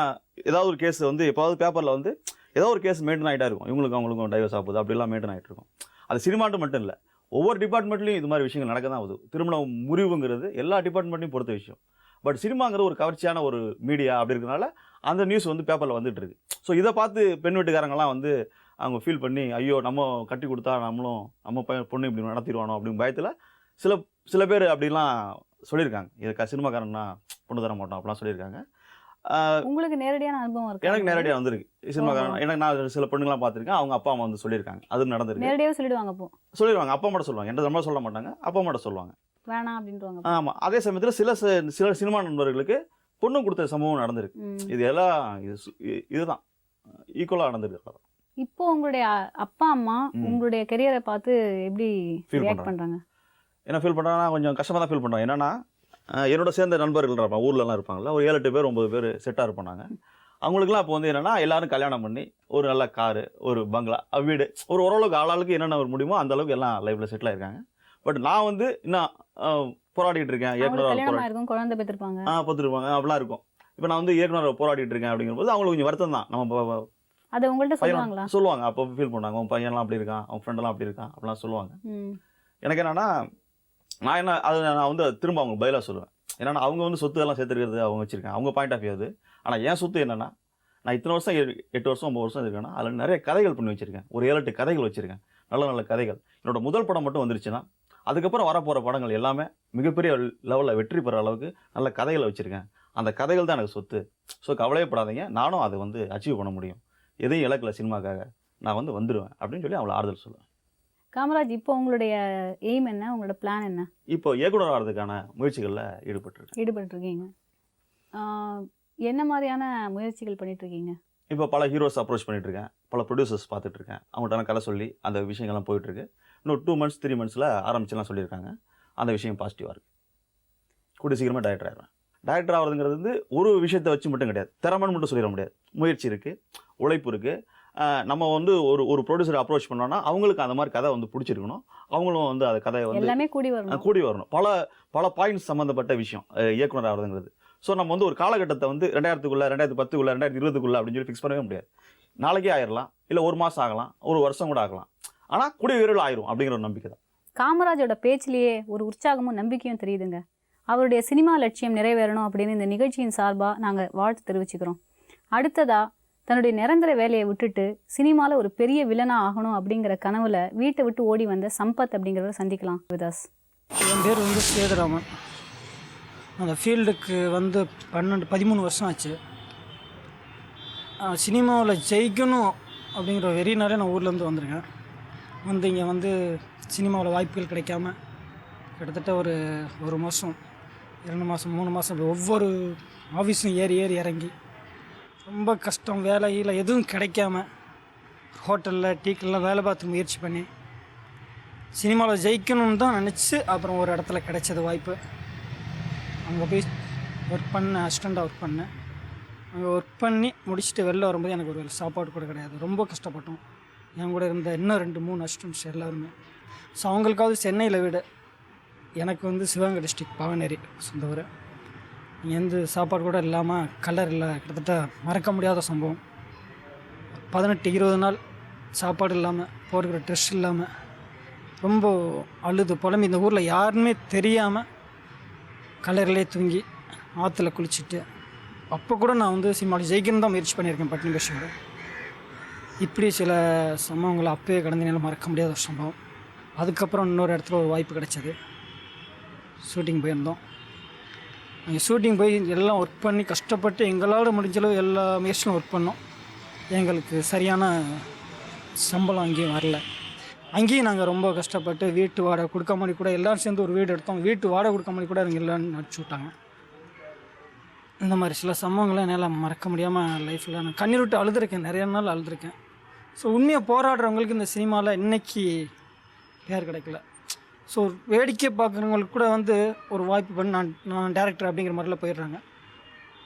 ஏதாவது ஒரு கேஸ் வந்து எப்பாவது பேப்பரில் வந்து ஏதாவது ஒரு கேஸ் மெயின்டைன் ஆகிட்டா இருக்கும். அவங்களுக்கும் டைவர்ஸ் ஆகுது அப்படிலாம் மெயின்டைன் ஆகிட்டு இருக்கும். அது சினிமாட்டு மட்டும் இல்லை, ஒவ்வொரு டிபார்ட்மெண்ட்லையும் இது மாதிரி விஷயங்கள் நடக்க தான் ஆகுது. திருமணம் முறிவுங்கிறது எல்லா டிபார்ட்மெண்ட்லையும் பொறுத்த விஷயம். பட் சினிமாங்கிறது ஒரு கவர்ச்சியான ஒரு மீடியா அப்படி இருக்கிறனால அந்த நியூஸ் வந்து பேப்பரில் வந்துட்டு இருக்கு. ஸோ இதை பார்த்து பெண் வீட்டுக்காரங்களாம் வந்து அவங்க ஃபீல் பண்ணி, ஐயோ நம்ம கட்டி கொடுத்தா நம்ம பொண்ணு இப்படி நடத்திடுவானோ அப்படின்னு பயத்தில் சில பேர் அப்படிலாம் சொல்லியிருக்காங்க. இது சினிமாக்காரன்னா பொண்ணு தர மாட்டோம் அப்படிலாம் சொல்லியிருக்காங்க. உங்களுக்கு நேரடியான அனுபவம் இருக்கு? எனக்கு நேரடியாக வந்திருக்கு. சினிமாக்காரன் எனக்கு நான் சில பெண்ணுங்களாம் பார்த்துருக்கேன். அவங்க அப்பா அம்மா வந்து சொல்லியிருக்காங்க. அது நடந்திருக்கு. நேரடியாக சொல்லிடுவாங்க. அப்போ சொல்லிடுவாங்க. அப்பா மட்டும் சொல்லுவாங்க. எந்த நம்ம சொல்ல மாட்டாங்க, அப்பா மட்டும் சொல்லுவாங்க வேணாம் அப்படின்றாங்க. ஆமாம். அதே சமயத்தில் சில சினிமா நண்பர்களுக்கு பொண்ணு கொடுத்த சம்பவம் நடந்திருக்கு. இது எல்லாம் இதுதான் ஈக்குவலாக நடந்திருக்கு. இப்போ உங்களுடைய அப்பா அம்மா உங்களுடைய கெரியரை பார்த்து எப்படி ரியாக்ட் பண்றாங்க? என்ன ஃபீல் பண்ணுறாங்கன்னா, கொஞ்சம் கஷ்டமாக தான் ஃபீல் பண்ணுறாங்க. என்னன்னா, என்னோட சேர்ந்த நண்பர்கள் இருப்பாங்க, ஊர்லலாம் இருப்பாங்கல்ல, ஒரு 7-8 பேர் 9 பேர் செட்டாக இருப்பாங்க. அவங்களுக்குலாம் இப்போ வந்து என்னென்னா, எல்லாரும் கல்யாணம் பண்ணி ஒரு நல்ல காரு, ஒரு பங்களா, வீடு, ஓரளவுக்கு ஆளாளுக்கு என்னென்ன ஒரு முடியுமோ அந்த அளவுக்கு எல்லாம் லைஃப்பில் செட்டில் ஆயிருக்காங்க. பட் நான் வந்து இன்னும் போராடிட்டு இருக்கேன். இயக்குனர் குழந்தை பெற்றிருப்பாங்க, அப்படிலாம் இருக்கும். இப்போ நான் வந்து இயக்குனர் போராடிட்டு இருக்கேன் அப்படிங்கும்போது அவங்களுக்கு கொஞ்சம் வருத்தம் தான். நம்ம அதை உங்கள்கிட்ட சொல்லுவாங்க. அப்போ ஃபீல் பண்ணாங்க, அவன் பையன்லாம் அப்படி இருக்கான், அவன் ஃப்ரெண்டெல்லாம் அப்படி இருக்கான் அப்படிலாம் சொல்லுவாங்க. எனக்கு என்னன்னா, நான் வந்து திரும்ப அவங்க பதிலாக சொல்லுவேன். ஏன்னா அவங்க வந்து சொத்து எல்லாம் சேர்த்துருக்கிறது அவங்க வச்சிருக்கேன், அவங்க பாயிண்ட் ஆஃப் வியூ அது. ஆனால் என் சொத்து என்னன்னா, நான் இத்தனை வருஷம் 8 வருஷம் 9 வருஷம் இருக்கேன்னா அதில் நிறைய கதைகள் பண்ணி வச்சிருக்கேன். ஒரு 7-8 கதைகள் வச்சிருக்கேன், நல்ல நல்ல கதைகள். என்னோட முதல் படம் மட்டும் வந்துருச்சுன்னா அதுக்கப்புறம் வரப்போகிற படங்கள் எல்லாமே மிகப்பெரிய லெவலில் வெற்றி பெற அளவுக்கு நல்ல கதைகளை வச்சுருக்கேன். அந்த கதைகள் தான் எனக்கு சொத்து. ஸோ கவலையப்படாதீங்க, நானும் அதை வந்து அச்சீவ் பண்ண முடியும். எதையும் இலக்கில் சினிமாக்காக நான் வந்து வந்துடுவேன் அப்படின்னு சொல்லி அவளை ஆறுதல் சொல்லுவேன். காமராஜ், இப்போ உங்களுடைய எய்ம் என்ன, உங்களோட பிளான் என்ன? இப்போ இயக்குனர் ஆகிறதுக்கான முயற்சிகளில் ஈடுபட்டுருக்கீங்க. என்ன மாதிரியான முயற்சிகள் பண்ணிட்டுருக்கீங்க? இப்போ பல ஹீரோஸ் அப்ரோச் பண்ணிட்டுருக்கேன், பல ப்ரொடியூசர்ஸ் பார்த்துட்ருக்கேன். அவங்கள்ட்ட கதை சொல்லி அந்த விஷயங்கள்லாம் போயிட்டுருக்கு. இன்னும் 2 months 3 months ஆரம்பிச்சுலாம் சொல்லியிருக்காங்க. அந்த விஷயம் பாசிட்டிவாக இருக்குது. கூடிய சீக்கிரமாக டைரக்டர் ஆகிடுவேன். டைரக்டர் ஆகிறதுங்கிறது வந்து ஒரு விஷயத்தை வச்சு மட்டும் கிடையாது, திறமைன்னு மட்டும் சொல்லிட முடியாது. முயற்சி இருக்குது, உழைப்பு இருக்குது. நம்ம வந்து ஒரு ப்ரொடியூசரை அப்ரோச் பண்ணோன்னா அவங்களுக்கு அந்த மாதிரி கதை வந்து பிடிச்சிருக்கணும். அவங்களும் வந்து அந்த கதையை வந்து எல்லாமே கூடி வரணும். பல பாயிண்ட்ஸ் சம்மந்தப்பட்ட விஷயம் இயக்குனர் ஆகிறதுங்கிறது. ஸோ நம்ம வந்து ஒரு காலகட்டத்தை வந்து 2000க்குள்ளே 2010க்குள்ளே 2020க்குள்ளே அப்படின்னு சொல்லி ஃபிக்ஸ் பண்ணவே முடியாது. நாளைக்கே ஆயிடலாம், இல்லை 1 மாதம் ஆகலாம், ஒரு வருஷம் கூட ஆகலாம். ஆனால் கூடிய விரைவில் ஆயிரும் அப்படிங்கிற ஒரு நம்பிக்கை தான். காமராஜோட பேச்சிலேயே ஒரு உற்சாகமும் நம்பிக்கையும் தெரியுதுங்க. அவருடைய சினிமா லட்சியம் நிறைவேறணும் அப்படின்னு இந்த நிகழ்ச்சியின் சார்பாக நாங்கள் வாழ்த்து தெரிவிச்சுக்கிறோம். அடுத்ததாக தன்னுடைய நிரந்தர வேலையை விட்டுட்டு சினிமாவில் ஒரு பெரிய வில்லனாக ஆகணும் அப்படிங்கிற கனவுல வீட்டை விட்டு ஓடி வந்த சம்பத் அப்படிங்கிறவரை சந்திக்கலாம் விதாஸ். என் பேர் வந்து சேதுராமன். அந்த ஃபீல்டுக்கு வந்து 13 வருஷம் ஆச்சு. சினிமாவில் ஜெயிக்கணும் அப்படிங்கிற வெறினாலே நான் ஊர்லேருந்து வந்திருக்கேன். வந்து இங்கே வந்து சினிமாவில் வாய்ப்புகள் கிடைக்காம கிட்டத்தட்ட ஒரு மாதம் 2 மாதம் 3 மாதம் ஒவ்வொரு ஆஃபீஸும் ஏறி இறங்கி ரொம்ப கஷ்டம், வேலையில் எதுவும் கிடைக்காம ஹோட்டலில் டீக்கெல்லாம் வேலை பார்த்து முயற்சி பண்ணி சினிமாவில் ஜெயிக்கணும்னு தான் நினச்சி அப்புறம் ஒரு இடத்துல கிடைச்சது வாய்ப்பு. அங்கே போய் ஒர்க் பண்ணேன், அசிஸ்டண்ட்டாக ஒர்க் பண்ணேன். அங்கே ஒர்க் பண்ணி முடிச்சுட்டு வெளில வரும்போது எனக்கு ஒரு சாப்பாடு கூட கிடையாது. ரொம்ப கஷ்டப்பட்டோம். என் கூட இருந்த இன்னும் 2-3 அசிஸ்டண்ட்ஸ் எல்லாருமே. ஸோ அவங்களுக்காவது சென்னையில் வீடு, எனக்கு வந்து சிவகங்கை டிஸ்ட்ரிக்ட் பாவனேரி சொந்த ஊர். எந்த சாப்பாடு கூட இல்லாமல் கலர் இல்லை, கிட்டத்தட்ட மறக்க முடியாத சம்பவம். 18-20 நாள் சாப்பாடு இல்லாமல், போடுகிற ட்ரெஸ் இல்லாமல் ரொம்ப அழுது புலம்பி இந்த ஊரில் யாருமே தெரியாமல் கலர்லேயே தூங்கி ஆற்றுல குளிச்சுட்டு, அப்போ கூட நான் வந்து சினிமாவில் ஜெயிக்கணும் தான் முயற்சி பண்ணியிருக்கேன் பட்னி பஷோட. இப்படி சில சம்பவங்களை அப்போயே கடந்தனால மறக்க முடியாத ஒரு சம்பவம். அதுக்கப்புறம் இன்னொரு இடத்துல ஒரு வாய்ப்பு கிடைச்சது. ஷூட்டிங் போயிருந்தோம். அங்கே ஷூட்டிங் போய் எல்லாம் ஒர்க் பண்ணி கஷ்டப்பட்டு எங்களால் முடிஞ்சளவு எல்லா முயற்சியும் ஒர்க் பண்ணோம். எங்களுக்கு சரியான சம்பளம் அங்கேயும் வரல. அங்கேயும் நாங்கள் ரொம்ப கஷ்டப்பட்டு வீட்டு வாடகை கொடுக்க மாதிரி கூட எல்லோரும் சேர்ந்து ஒரு வீடு எடுத்தோம். வீட்டு வாடகை கொடுக்க மாதிரி கூட அவங்க எல்லாம் நடிச்சு விட்டாங்க. இந்த மாதிரி சில சம்பவங்களை என்னால் மறக்க முடியாமல் லைஃப்பில் நான் கண்ணீர் விட்டு அழுதுருக்கேன், நிறைய நாள் அழுதுருக்கேன். ஸோ உண்மையாக போராடுறவங்களுக்கு இந்த சினிமாவில் இன்றைக்கி பேர் கிடைக்கல. ஸோ வேடிக்கை பார்க்குறவங்களுக்கு கூட வந்து ஒரு வாய்ப்பு பண்ணி நான் டேரக்டர் அப்படிங்கிற மாதிரிலாம் போயிடுறாங்க.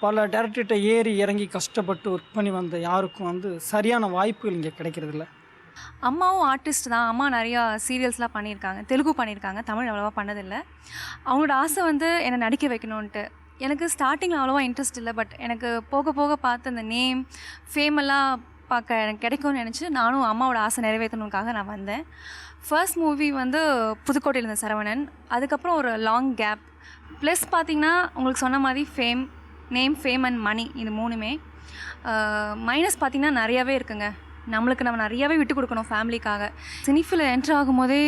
பல டேரக்டர்கிட்ட ஏறி இறங்கி கஷ்டப்பட்டு ஒர்க் பண்ணி வந்த யாருக்கும் வந்து சரியான வாய்ப்புகள் இங்கே கிடைக்கிறதில்ல. அம்மாவும் ஆர்டிஸ்ட் தான். அம்மா நிறையா சீரியல்ஸ்லாம் பண்ணியிருக்காங்க, தெலுங்கு பண்ணியிருக்காங்க, தமிழ் அவ்வளோவா பண்ணதில்லை. அவங்களோட ஆசை வந்து என்னை நடிக்க வைக்கணுன்ட்டு. எனக்கு ஸ்டார்டிங்கில் அவ்வளோவா இன்ட்ரெஸ்ட் இல்லை. பட் எனக்கு போக போக பார்த்து அந்த நேம் ஃபேமெல்லாம் பார்க்க எனக்கு கிடைக்கும்னு நினச்சி நானும் அம்மாவோட ஆசை நிறைவேற்றணுக்காக நான் வந்தேன். ஃபர்ஸ்ட் மூவி வந்து புதுக்கோட்டையில் இருந்த சரவணன். அதுக்கப்புறம் ஒரு லாங் கேப். ப்ளஸ் பார்த்திங்கன்னா உங்களுக்கு சொன்ன மாதிரி நேம் ஃபேம் அண்ட் மணி, இது 3மே. மைனஸ் பார்த்திங்கன்னா நிறையாவே இருக்குங்க. நம்ம நிறையாவே விட்டு கொடுக்கணும் ஃபேமிலிக்காக. சினிஃபில் என்ட்ரு ஆகும்போதே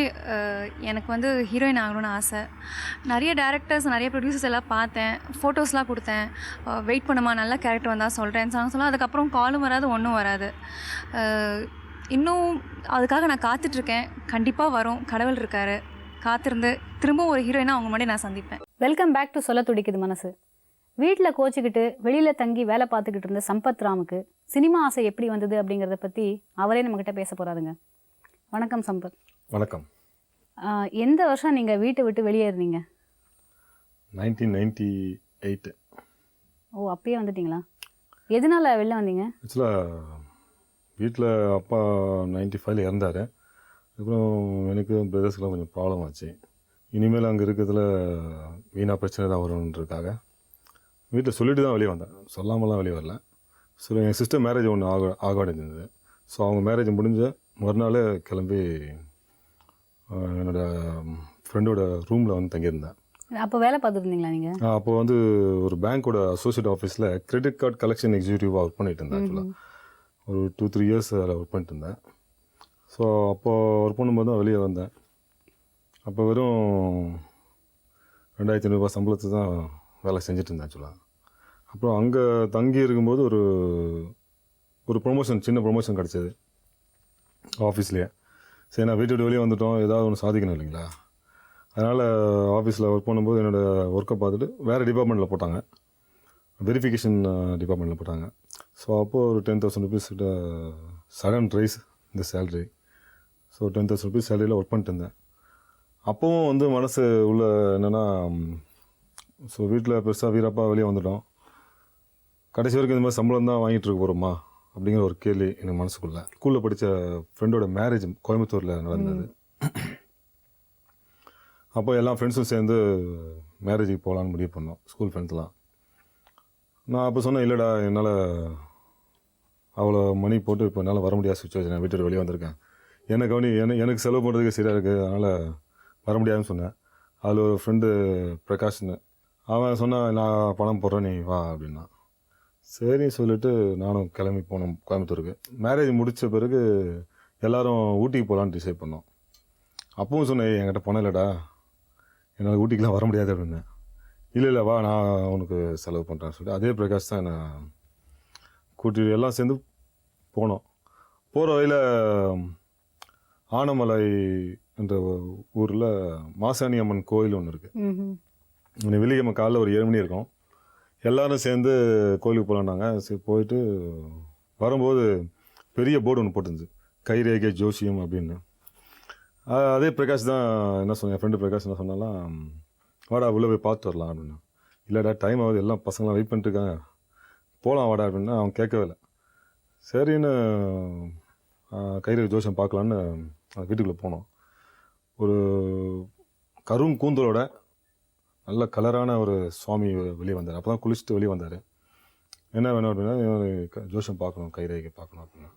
எனக்கு வந்து ஹீரோயின் ஆகணும்னு ஆசை. நிறைய டேரக்டர்ஸ், நிறைய ப்ரொடியூசர்ஸ் எல்லாம் பார்த்தேன், ஃபோட்டோஸ்லாம் கொடுத்தேன். வெயிட் பண்ணுமா, நல்ல கேரக்டர் வந்தால் சொல்கிறேன் சொல்ல. அதுக்கப்புறம் காலும் வராது, ஒன்றும் வராது. இன்னும் அதுக்காக நான் காத்துட்ருக்கேன். கண்டிப்பாக வரும், கடவுள் இருக்கார். காத்திருந்து திரும்ப ஒரு ஹீரோயினாக அவங்க முன்னாடி நான் சந்திப்பேன். வெல்கம் பேக் டு சொல்ல துடிக்குது மனசு. வீட்டில் கோச்சிக்கிட்டு வெளியில் தங்கி வேலை பார்த்துக்கிட்டு இருந்த சம்பத் ராமுக்கு சினிமா ஆசை எப்படி வந்தது அப்படிங்கிறத பற்றி அவரே நம்மக்கிட்ட பேச போகிறாருங்க. வணக்கம் சம்பத். வணக்கம். எந்த வருஷம் நீங்கள் வீட்டை விட்டு வெளியேறினீங்க? 1998. ஓ, அப்பயே வந்துட்டிங்களா? எதனால் வெளில வந்தீங்க? ஆக்சுவலாக வீட்டில் அப்பா 95 இறந்தார். அப்புறம் எனக்கு பிரதர்ஸ்க்கெலாம் கொஞ்சம் ப்ராப்ளம் ஆச்சு. இனிமேல் அங்கே இருக்கிறதுல வீணாக பிரச்சனை தான் வரும்ன்றதுக்காக வீட்டில் சொல்லிட்டு தான் வெளியே வந்தேன், சொல்லாமலாம் வெளியே வரல. ஸோ என் சிஸ்டர் மேரேஜ் ஒன்று ஆகாடிருந்தது. ஸோ அவங்க மேரேஜ் முடிஞ்ச மறுநாள் கிளம்பி என்னோடய ஃப்ரெண்டோட ரூமில் வந்து தங்கியிருந்தேன். அப்போ வேலை பார்த்துருந்தீங்களா நீங்கள்? அப்போ வந்து ஒரு பேங்க்கோட அசோசியேட் ஆஃபீஸில் கிரெடிட் கார்டு கலெக்ஷன் எக்ஸிக்யூட்டிவாக ஒர்க் பண்ணிட்டு இருந்தேன். ஆக்சுவலாக ஒரு 2-3 இயர்ஸ் அதில் ஒர்க் பண்ணிட்டு இருந்தேன். ஸோ அப்போது ஒர்க் பண்ணும்போது தான் வெளியே வந்தேன். அப்போ வெறும் 2500 ரூபாய் சம்பளத்தை தான் வேலை செஞ்சுட்டு இருந்தேன் ஆக்சுவலாக. அப்புறம் அங்கே தங்கி இருக்கும்போது ஒரு ப்ரொமோஷன், சின்ன ப்ரொமோஷன் கிடச்சிது ஆஃபீஸ்லேயே. சரி, நான் வீட்டு வெளியே வந்துட்டோம், ஏதாவது ஒன்று சாதிக்கணும் இல்லைங்களா. அதனால் ஆஃபீஸில் ஒர்க் பண்ணும்போது என்னோடய ஒர்க்கை பார்த்துட்டு வேறு டிபார்ட்மெண்ட்டில் போட்டாங்க, வெரிஃபிகேஷன் டிபார்ட்மெண்ட்டில் போட்டாங்க. ஸோ அப்போது ஒரு 10,000 ருபீஸ் சடன் ரைஸ் இந்த சேலரி. ஸோ 10,000 ருபீஸ் சேலரியில் ஒர்க் பண்ணிட்டு இருந்தேன். அப்போவும் வந்து மனசு உள்ள என்னென்னா, ஸோ வீட்டில் பெருசாக வீரப்பா வெளியே வந்துட்டோம், கடைசி வரைக்கும் இந்த மாதிரி சம்பளம் தான் வாங்கிட்டு இருக்க போகிறோமா அப்படிங்கிற ஒரு கேள்வி எனக்கு மனசுக்குள்ளே. ஸ்கூலில் படித்த ஃப்ரெண்டோட மேரேஜ் கோயம்புத்தூரில் நடந்தது. அப்போ எல்லா ஃப்ரெண்ட்ஸும் சேர்ந்து மேரேஜுக்கு போகலான்னு முடிவு பண்ணோம், ஸ்கூல் ஃப்ரெண்ட்ஸ்லாம். நான் அப்போ சொன்னேன், இல்லைடா என்னால் அவ்வளோ மணி போட்டு இப்போ என்னால் வர முடியாத சுச்சுவேஷன், நான் வீட்டு வெளியே வந்திருக்கேன், எனக்கு செலவு பண்ணுறதுக்கு சரியாக இருக்குது, அதனால் வர முடியாதுன்னு சொன்னேன். அதில் ஒரு ஃப்ரெண்டு பிரகாஷ்னு, அவன் சொன்னான், நான் பணம் போடுறேன் நீ வா அப்படின்னா. சரின்னு சொல்லிட்டு நானும் கிளம்பி போனோம் கோயம்புத்தூருக்கு. மேரேஜ் முடித்த பிறகு எல்லாரும் ஊட்டிக்கு போகலான்னு டிசைட் பண்ணோம். அப்பவும் சொன்னேன், என்கிட்ட பணம் இல்லைடா, என்னால் ஊட்டிக்கெலாம் வர முடியாது அப்படின்னேன். இல்லை வா, நான் உனக்கு செலவு பண்ணுறேன்னு சொல்லிட்டு அதே பிரகாஷ் தான் என்னை கூட்டி எல்லாம் சேர்ந்து போனோம். போகிற வழியில் ஆனமலை என்ற ஊரில் மாசாணி அம்மன் கோயில் ஒன்று இருக்குது. வெள்ளிக்கிழமை காலைல ஒரு 7 மணி இருக்கும். எல்லோரும் சேர்ந்து கோயிலுக்கு போகலான்னாங்க. சரி போயிட்டு வரும்போது பெரிய போர்டு ஒன்று போட்டுருந்துச்சு, கைரேகை ஜோசியம் அப்படின்னு. அதே பிரகாஷ் தான் என்ன சொன்னேன், என் ஃப்ரெண்டு பிரகாஷ் என்ன சொன்னாலாம், வாடா உள்ளே போய் பார்த்துட்டு வரலாம் அப்படின்னா. இல்லைடா டைம் ஆகுது, எல்லாம் பசங்களாம் வெயிட் பண்ணிட்டுருக்காங்க, போகலாம் வாடா அப்படின்னா. அவன் கேட்கவே இல்லை. சரின்னு கைரேகை ஜோசியம் பார்க்கலான்னு வீட்டுக்குள்ளே போனோம். ஒரு கரும் கூந்தலோட நல்ல கலரான ஒரு சுவாமி வெளியே வந்தார். அப்போ தான் குளிச்சுட்டு வெளியே வந்தார். என்ன வேணும் அப்படின்னா, ஜோசியம் பார்க்கணும், கைரேகை பார்க்கணும் அப்படின்னா.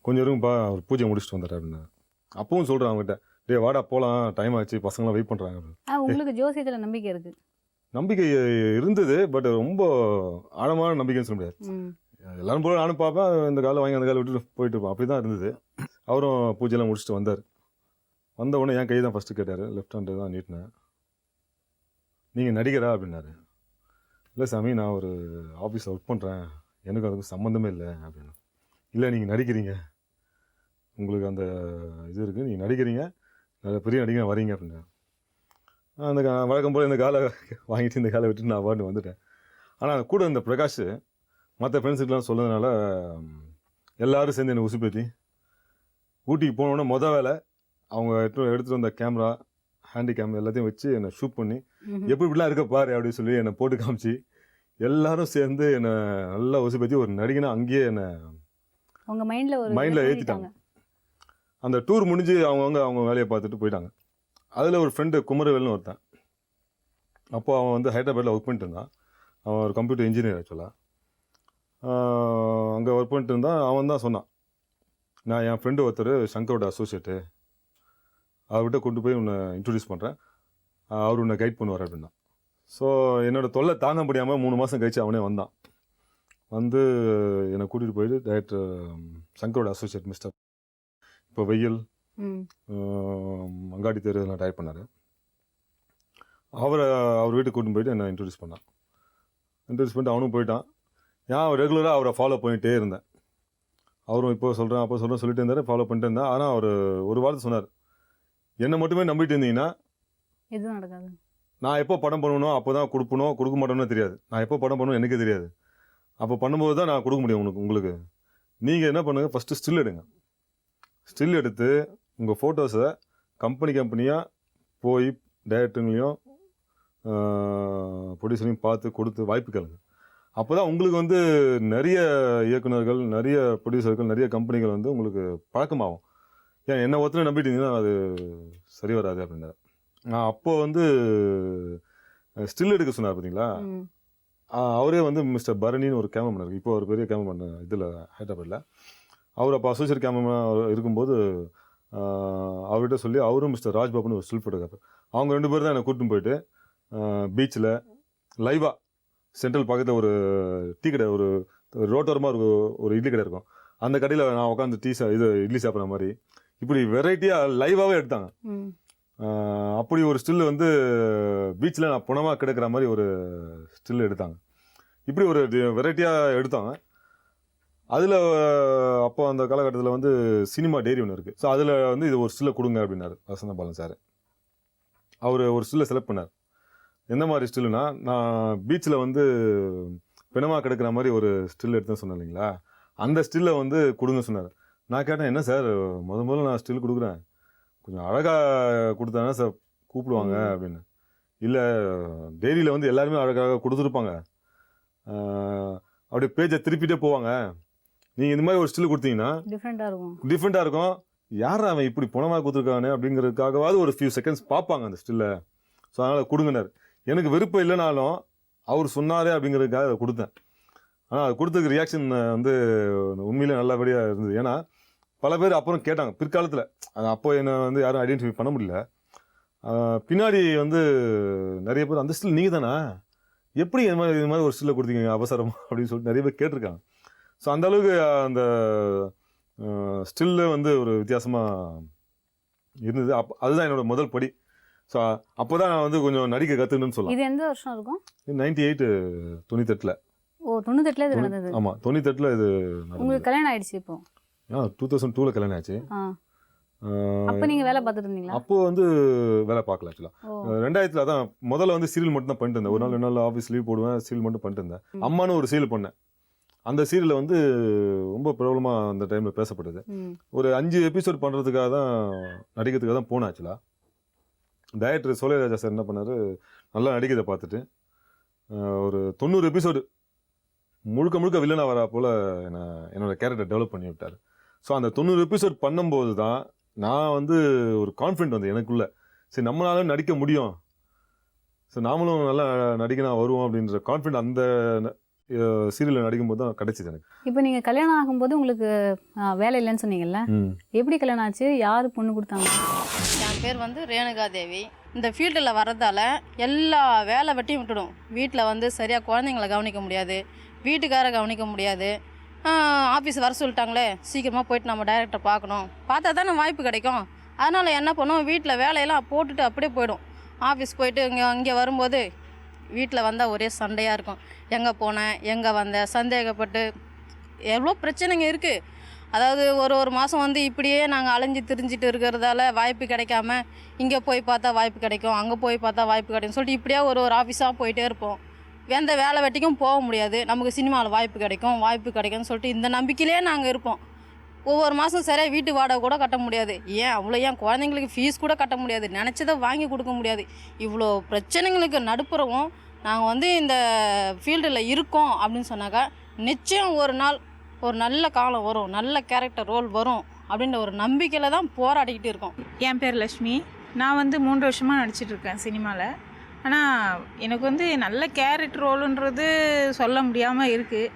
கொஞ்சம் இருக்கும்ப்பா, அவர் பூஜை முடிச்சுட்டு வந்தார் அப்படின்னா. அப்பவும் சொல்கிறேன் அவங்ககிட்ட, டே வாடா போகலாம், டைம் ஆச்சு, பசங்களாம் வெயிட் பண்ணுறாங்க. உங்களுக்கு ஜோசியத்தில் நம்பிக்கை இருக்குது? நம்பிக்கை இருந்தது, பட் ரொம்ப ஆழமான நம்பிக்கைன்னு சொல்ல முடியாது. எல்லாரும் போல நானும் பார்ப்பேன், இந்த காலை வாங்கி அந்த காலை விட்டுட்டு போயிட்டு இருப்போம், அப்படி தான் இருந்தது. அவரும் பூஜையெல்லாம் முடிச்சுட்டு வந்தார். வந்த உடனே என் கை தான் ஃபஸ்ட்டு கேட்டார். லெஃப்ட் ஹேண்டு தான் நீட்டினேன். நீங்கள் நடிகரா அப்படின்னாரு. இல்லை சாமி, நான் ஒரு ஆஃபீஸில் ஒர்க் பண்ணுறேன், எனக்கு அதுக்கு சம்மந்தமே இல்லை அப்படின்னு. இல்லை நீங்கள் நடிக்கிறீங்க, உங்களுக்கு அந்த இது இருக்குது, நீங்கள் நடிக்கிறீங்க, நல்ல பெரிய நடிகை வரீங்க அப்படின்னா. அந்த வழக்கம் போல் இந்த காலை வாங்கிட்டு இந்த காலை விட்டுட்டு நான் பாட்டு வந்துட்டேன். ஆனால் கூட இந்த பிரகாஷ் மற்ற ஃப்ரெண்ட்ஸுக்கெலாம் சொன்னதுனால எல்லோரும் சேர்ந்து என்னை உசுப்பேற்றி ஊட்டிக்கு போனோன்னே மொதல் வேலை அவங்க எடுத்துகிட்டு வந்த கேமரா, ஹேண்டி கேமரா எல்லாத்தையும் வச்சு என்னை ஷூட் பண்ணி எப்படி இப்படிலாம் இருக்க பாரு அப்படின்னு சொல்லி என்னை போட்டு காமிச்சு எல்லாரும் சேர்ந்து என்னை நல்லா உசுப்பேற்றி ஒரு நடிகனா அங்கேயே என்னை உங்கள் மைண்டில் ஏற்றிட்டாங்க. அந்த டூர் முடிஞ்சு அவங்க வேலையை பார்த்துட்டு போயிட்டாங்க. அதில் ஒரு ஃப்ரெண்டு குமரவேல்னு ஒருத்தன், அப்போது அவன் வந்து ஹைதராபாத்தில் ஒர்க் பண்ணிட்டு இருந்தான். அவன் ஒரு கம்ப்யூட்டர் இன்ஜினியர் ஆக்சுவலாக. அங்கே ஒர்க் பண்ணிட்டு இருந்தான். அவன் தான் சொன்னான், நான் என் ஃப்ரெண்டு ஒருத்தர் சங்கரோட அசோசியேட்டு, அவர்கிட்ட கூப்பிட்டு போய் உன்னை இன்ட்ரடியூஸ் பண்ணுறேன், அவர் உன்னை கைட் பண்ணுவார் அப்படின்னா. ஸோ என்னோடய தொல்லை தாங்க முடியாமல் 3 மாதம் கழிச்சு அவனே வந்தான். வந்து என்னை கூட்டிகிட்டு போயிட்டு டைரக்டர் சங்கரோட அசோசியேட் மிஸ்டர் இப்போ வெயில் அங்காடி தேர் இதெல்லாம் டைப் பண்ணார். அவர் வீட்டுக்கு கூட்டின்னு போயிட்டு என்னை இன்ட்ரடியூஸ் பண்ணான். இன்ட்ரடியூஸ் பண்ணிட்டு அவனும் போயிட்டான். நான் ரெகுலராக அவரை ஃபாலோ பண்ணிகிட்டே இருந்தேன். அவரும் இப்போ சொல்கிறேன் அப்போ சொல்கிறேன் சொல்லிட்டு இருந்தார், ஃபாலோ பண்ணிட்டு இருந்தேன். ஆனால் அவர் ஒரு வார்த்தை சொன்னார், என்னை மட்டுமே நம்பிட்டு இருந்தீங்கன்னா எதுவும் நடக்காது. நான் எப்போ படம் பண்ணணும் அப்போ தான் கொடுக்க மாட்டோன்னு தெரியாது. நான் எப்போ படம் பண்ணணும் எனக்கே தெரியாது. அப்போ பண்ணும்போது தான் நான் கொடுக்க முடியும் உங்களுக்கு. நீங்கள் என்ன பண்ணுங்கள், ஃபஸ்ட்டு ஸ்டில் எடுங்க. ஸ்டில் எடுத்து உங்கள் ஃபோட்டோஸை கம்பெனியாக போய் டைரக்டருங்களையும் ப்ரொடியூசரையும் பார்த்து கொடுத்து வாய்ப்பு கேளுங்க. அப்போ தான் உங்களுக்கு வந்து நிறைய இயக்குநர்கள், நிறைய ப்ரொடியூசர்கள், நிறைய கம்பெனிகள் வந்து உங்களுக்கு பழக்கமாகும். ஏன் என்ன ஒருத்தனை நம்பிட்டீங்கன்னா அது சரி வராது அப்படின்னாரு. நான் அப்போது வந்து ஸ்டில் எடுக்க சொன்னார் பார்த்தீங்களா, அவரே வந்து மிஸ்டர் பரணின்னு ஒரு கேமராமேன் இருக்குது. இப்போ ஒரு பெரிய கேமராமேன் இதில் ஹைதராபாத்தில். அவர் அப்போ அசோசியேட் கேமராமேன் இருக்கும்போது அவர்கிட்ட சொல்லி அவரும் மிஸ்டர் ராஜ்பாபுன்னு ஒரு ஸ்டில் ஃபோட்டோகிராஃபர், அவங்க 2 பேர் தான் என்னை கூட்டின்னு போயிட்டு பீச்சில் லைவாக சென்ட்ரல் பக்கத்தில் ஒரு டீ கடை, ஒரு ரோட்டோரமாக ஒரு இட்லி கடை இருக்கும். அந்த கடையில் நான் உட்காந்து இட்லி சாப்பிட்ற மாதிரி இப்படி வெரைட்டியாக லைவாகவே எடுத்தாங்க. அப்படி ஒரு ஸ்டில் வந்து பீச்சில் நான் புனமாக கிடக்கிற மாதிரி ஒரு ஸ்டில் எடுத்தாங்க. இப்படி ஒரு வெரைட்டியாக எடுத்தாங்க. அதில் அப்போ அந்த காலகட்டத்தில் வந்து சினிமா டேரி ஒன்று இருக்குது. ஸோ அதில் வந்து இது ஒரு ஸ்டில்லை கொடுங்க அப்படின்னாரு வசந்தபாலன் சார். அவர் ஒரு ஸ்டில்லை செலக்ட் பண்ணார். எந்த மாதிரி ஸ்டில்னா, நான் பீச்சில் வந்து பிணமாக கிடக்கிற மாதிரி ஒரு ஸ்டில் எடுத்தேன்னு சொன்னேன் இல்லைங்களா, அந்த ஸ்டில்லை வந்து கொடுங்க சொன்னார். நான் கேட்டேன், என்ன சார் முதல்ல நான் ஸ்டில் கொடுக்குறேன், கொஞ்சம் அழகாக கொடுத்தானே சார் கூப்பிடுவாங்க அப்படின்னு. இல்லை டெய்ரியில் வந்து எல்லாருமே அழகாக கொடுத்துருப்பாங்க, அப்படியே பேஜை திருப்பிட்டே போவாங்க, நீங்கள் இந்த மாதிரி ஒரு ஸ்டில் கொடுத்தீங்கன்னா டிஃப்ரெண்ட்டாக இருக்கும். யார் அவன் இப்படி புனமாக கொடுத்துருக்கானே அப்படிங்கிறதுக்காகவாது ஒரு ஃபியூ செகண்ட்ஸ் பார்ப்பாங்க அந்த ஸ்டில்லை. ஸோ அதனால் கொடுங்கனார். எனக்கு விருப்பம் இல்லைனாலும் அவர் சொன்னாரே அப்படிங்கிறதுக்காக அதை கொடுத்தேன். ஆனால் அது கொடுத்ததுக்கு ரியாக்ஷன் வந்து உண்மையிலே நல்லபடியாக இருந்தது. ஏன்னா பல பேர் அப்புறம் கேட்டாங்க பிற்காலத்தில், அப்போ என்னை வந்து யாரும் ஐடென்டிஃபை பண்ண முடியல. பின்னாடி வந்து நிறைய பேர் அந்த ஸ்டில் நீங்கள் தானே, எப்படி இது மாதிரி ஒரு ஸ்டில்லை கொடுத்தீங்க அவசரமா அப்படின்னு சொல்லிட்டு நிறைய பேர் கேட்டிருக்காங்க. ஸோ அந்த அளவுக்கு அந்த ஸ்டில்லு வந்து ஒரு வித்தியாசமாக இருந்தது. அதுதான் என்னோட முதல் படி. ஸோ அப்போ தான் நான் வந்து கொஞ்சம் நடிக்க கற்றுக்கணும்னு சொல்லலாம். இது எந்த வருஷம் இருக்கும்? 98 98. ஓ 98 இது நடந்தது. ஆமாம் 98 இது உங்களுக்கு கல்யாணம் ஆயிடுச்சு இப்போ? 2002 கல்யாணம் ஆச்சு. அப்போ நீங்கள் வேலை பார்த்துட்டு இருந்தீங்களா? அப்போது வந்து வேலை பார்க்கல ஆக்சுவலாக. 2000 அதான் முதல்ல வந்து சீரியல் மட்டும் தான் பண்ணிட்டு இருந்தேன். ஒரு நாள் 2 நாள் ஆஃபீஸ் லீவ் போடுவேன், சீரியல் மட்டும் பண்ணிட்டு இருந்தேன். அம்மானு ஒரு சீரியல் பண்ணேன். அந்த சீரியலில் வந்து ரொம்ப பிரபலமாக அந்த டைமில் பேசப்பட்டது. ஒரு 5 எபிசோட் பண்ணுறதுக்காக தான் நடிக்கிறதுக்காக தான் போனேன் ஆக்சுவலாக. டைரக்டர் சோலைராஜா சார் என்ன பண்ணார், நல்லா நடிக்கிறதை பார்த்துட்டு ஒரு 90 எபிசோடு முழுக்க வில்லனாக வரா போல் என்னோட கேரக்டர் டெவலப் பண்ணி விட்டார். ஸோ அந்த 90 எபிசோட் பண்ணும்போது தான் நான் வந்து ஒரு கான்ஃபிடென்ட் வந்து எனக்குள்ளே, சரி நம்மளாலும் நடிக்க முடியும், ஸோ நாமளும் நல்லா நடிக்கணும் வருவோம் அப்படின்ற கான்ஃபிடென்ட் அந்த சீரியலில் நடிக்கும்போது தான் கிடைச்சிது எனக்கு. இப்போ நீங்கள் கல்யாணம் ஆகும்போது உங்களுக்கு வேலை இல்லைன்னு சொன்னீங்கல்ல, எப்படி கல்யாணம் ஆச்சு? யார் பொண்ணு கொடுத்தாங்க? என் பேர் வந்து ரேணுகா தேவி. இந்த ஃபீல்டில் வர்றதால எல்லா வேலை வெட்டியும் விட்டுடும். வீட்டில் வந்து சரியாக குழந்தைங்கள கவனிக்க முடியாது, வீட்டுக்கார கவனிக்க முடியாது. ஆஃபீஸ் வர சொல்லிட்டாங்களே, சீக்கிரமாக போயிட்டு நம்ம டைரக்டரை பார்க்கணும், பார்த்தா தானே வாய்ப்பு கிடைக்கும். அதனால் என்ன பண்ணுவோம், வீட்டில் வேலையெல்லாம் போட்டுட்டு அப்படியே போயிடும். ஆஃபீஸ் போயிட்டு இங்கே வரும்போது வீட்டில் வந்தால் ஒரே சண்டையாக இருக்கும். எங்கே போனேன், எங்கே வந்தேன், சந்தேகப்பட்டு எவ்வளோ பிரச்சனைங்க இருக்குது. அதாவது ஒரு மாதம் வந்து இப்படியே நாங்கள் அலைஞ்சு திரிஞ்சிட்டு இருக்கிறதால வாய்ப்பு கிடைக்காம, இங்கே போய் பார்த்தா வாய்ப்பு கிடைக்கும், அங்கே போய் பார்த்தா வாய்ப்பு கிடைக்கும் சொல்லிட்டு இப்படியே ஒரு ஆஃபீஸாக போயிட்டே இருப்போம். எந்த வேலை வெட்டிக்கும் போக முடியாது. நமக்கு சினிமாவில் வாய்ப்பு கிடைக்கும்னு சொல்லிட்டு இந்த நம்பிக்கையிலே நாங்கள் இருப்போம். ஒவ்வொரு மாதம் சரியாக வீட்டு வாடகை கூட கட்ட முடியாது. ஏன் குழந்தைங்களுக்கு ஃபீஸ் கூட கட்ட முடியாது, நினச்சதை வாங்கி கொடுக்க முடியாது. இவ்வளோ பிரச்சனைங்களுக்கு நடுப்புறவும் நாங்கள் வந்து இந்த ஃபீல்டில் இருக்கோம் அப்படின்னு சொன்னாக்கா, நிச்சயம் ஒரு நாள் ஒரு நல்ல காலம் வரும், நல்ல கேரக்டர் ரோல் வரும் அப்படின்ற ஒரு நம்பிக்கையில் தான் போராடிக்கிட்டு இருக்கோம். என் பேர் லக்ஷ்மி. நான் வந்து 3 வருஷமாக நடிச்சிட்ருக்கேன் சினிமாவில். ஆனால் எனக்கு வந்து நல்ல கேரக்டர் ரோலுன்றது சொல்ல முடியாமல் இருக்குது.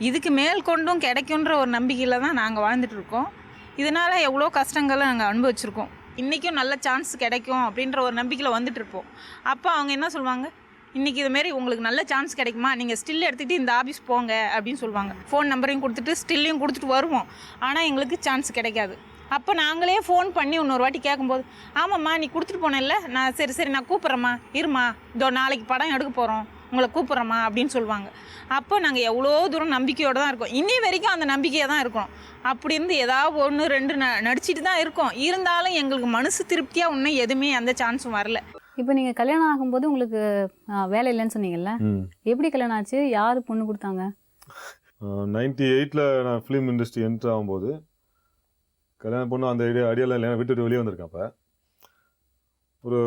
இதுக்கு மேல் கொண்டும் கிடைக்குன்ற ஒரு நம்பிக்கையில் தான் நாங்கள் வாழ்ந்துட்டுருக்கோம். இதனால் எவ்வளோ கஷ்டங்களை நாங்கள் அனுபவிச்சிருக்கோம். இன்றைக்கும் நல்ல சான்ஸ் கிடைக்கும் அப்படின்ற ஒரு நம்பிக்கையில் வந்துட்டுருப்போம். அப்போ அவங்க என்ன சொல்லுவாங்க, இன்றைக்கி இதுமாரி உங்களுக்கு நல்ல சான்ஸ் கிடைக்குமா, நீங்கள் ஸ்டில் எடுத்துகிட்டு இந்த ஆஃபீஸ் போங்க அப்படின்னு சொல்லுவாங்க. ஃபோன் நம்பரையும் கொடுத்துட்டு ஸ்டில்லையும் கொடுத்துட்டு வருவோம். ஆனால் எங்களுக்கு சான்ஸ் கிடைக்காது. அப்போ நாங்களே ஃபோன் பண்ணி இன்னொரு வாட்டி கேட்கும்போது, ஆமாம்மா நீ கொடுத்துட்டு போனேன்ல, நான் சரி நான் கூப்பிட்றேம்மா, இருமா இதோ நாளைக்கு படம் எடுக்க போகிறோம், உங்களை கூப்பிட்றேம்மா அப்படின்னு சொல்லுவாங்க. அப்போ நாங்கள் எவ்வளோ தூரம் நம்பிக்கையோடு தான் இருக்கோம். இன்னி வரைக்கும் அந்த நம்பிக்கையாக தான் இருக்கோம். அப்படி இருந்து ஏதாவது 1, 2 நடிச்சிட்டு தான் இருக்கோம். இருந்தாலும் எங்களுக்கு மனசு திருப்தியாக இன்னும் எதுவுமே அந்த சான்ஸும் வரல. இப்போ நீங்கள் கல்யாணம் ஆகும்போது உங்களுக்கு வேலை இல்லைன்னு சொன்னீங்கல்ல, எப்படி கல்யாணம் ஆச்சு? யார் பொண்ணு கொடுத்தாங்க? 98 நான் ஃபிலிம் இண்டஸ்ட்ரி என்ட்ரு ஆகும்போது கல்யாணம் பொண்ணு அந்த ஐடியாவில் இல்லை, விட்டு வெளியே வந்திருக்கேன். அப்போ ஒரு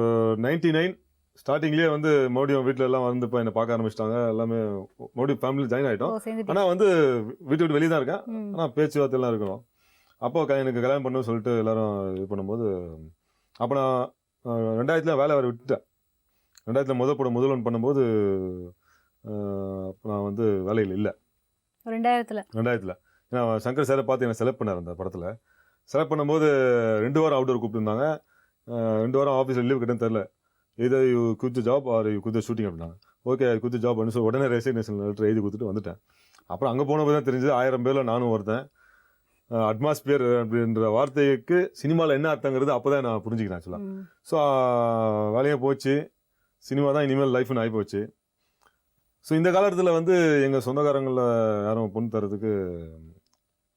99 ஸ்டார்டிங்லேயே வந்து மறுபடியும் வீட்டில் எல்லாம் வந்து இப்போ என்னை பார்க்க ஆரம்பிச்சிட்டாங்க. எல்லாமே மறுபடியும் ஃபேமிலி ஜாயின் ஆகிட்டோம். ஆனால் வந்து விட்டு வெளியே தான் இருக்கேன். ஆனால் பேச்சுவார்த்தையெல்லாம் இருக்கணும். அப்போ எனக்கு கல்யாணம் பண்ணணும்னு சொல்லிட்டு எல்லோரும் இது பண்ணும்போது, அப்போ நான் 2000 வேலை வர விட்டுட்டேன். 2000 முதல் ஒன்று பண்ணும்போது நான் வந்து வேலையில் இல்லை. 2000 ஏன்னா சங்கர் சாரை பார்த்து என்னை செலக்ட் பண்ணார். அந்த படத்தில் செலக்ட் பண்ணும்போது 2 வாரம் அவுட்டோர் கூப்பிட்டுருந்தாங்க. 2 வாரம் ஆஃபீஸில் லீவ் கிட்டேன்னு தெரில, either you good the job are you good the shooting அப்படின்னாங்க. ஓகே அது குட் த ஜாப் அப்படின்னு சொல்லி உடனே ரெசிக்னேஷன் லெட்டர் எழுதி கொடுத்துட்டு வந்துட்டேன். அப்புறம் அங்கே போனப்போ தான் தெரிஞ்சது 1000 பேரில் நானும் ஒருத்தன். அட்மாஸ்பியர் அப்படின்ற வார்த்தைக்கு சினிமாவில் என்ன அர்த்தங்கிறது அப்போ தான் நான் புரிஞ்சுக்கிறேன் ஆக்சுவலாக. ஸோ வேலையாக போச்சு, சினிமா தான் இனிமேல் லைஃப்னு ஆகி போச்சு. ஸோ இந்த காலத்தில் வந்து எங்கள் சொந்தக்காரங்களில் யாரும் பொண்ணு தரதுக்கு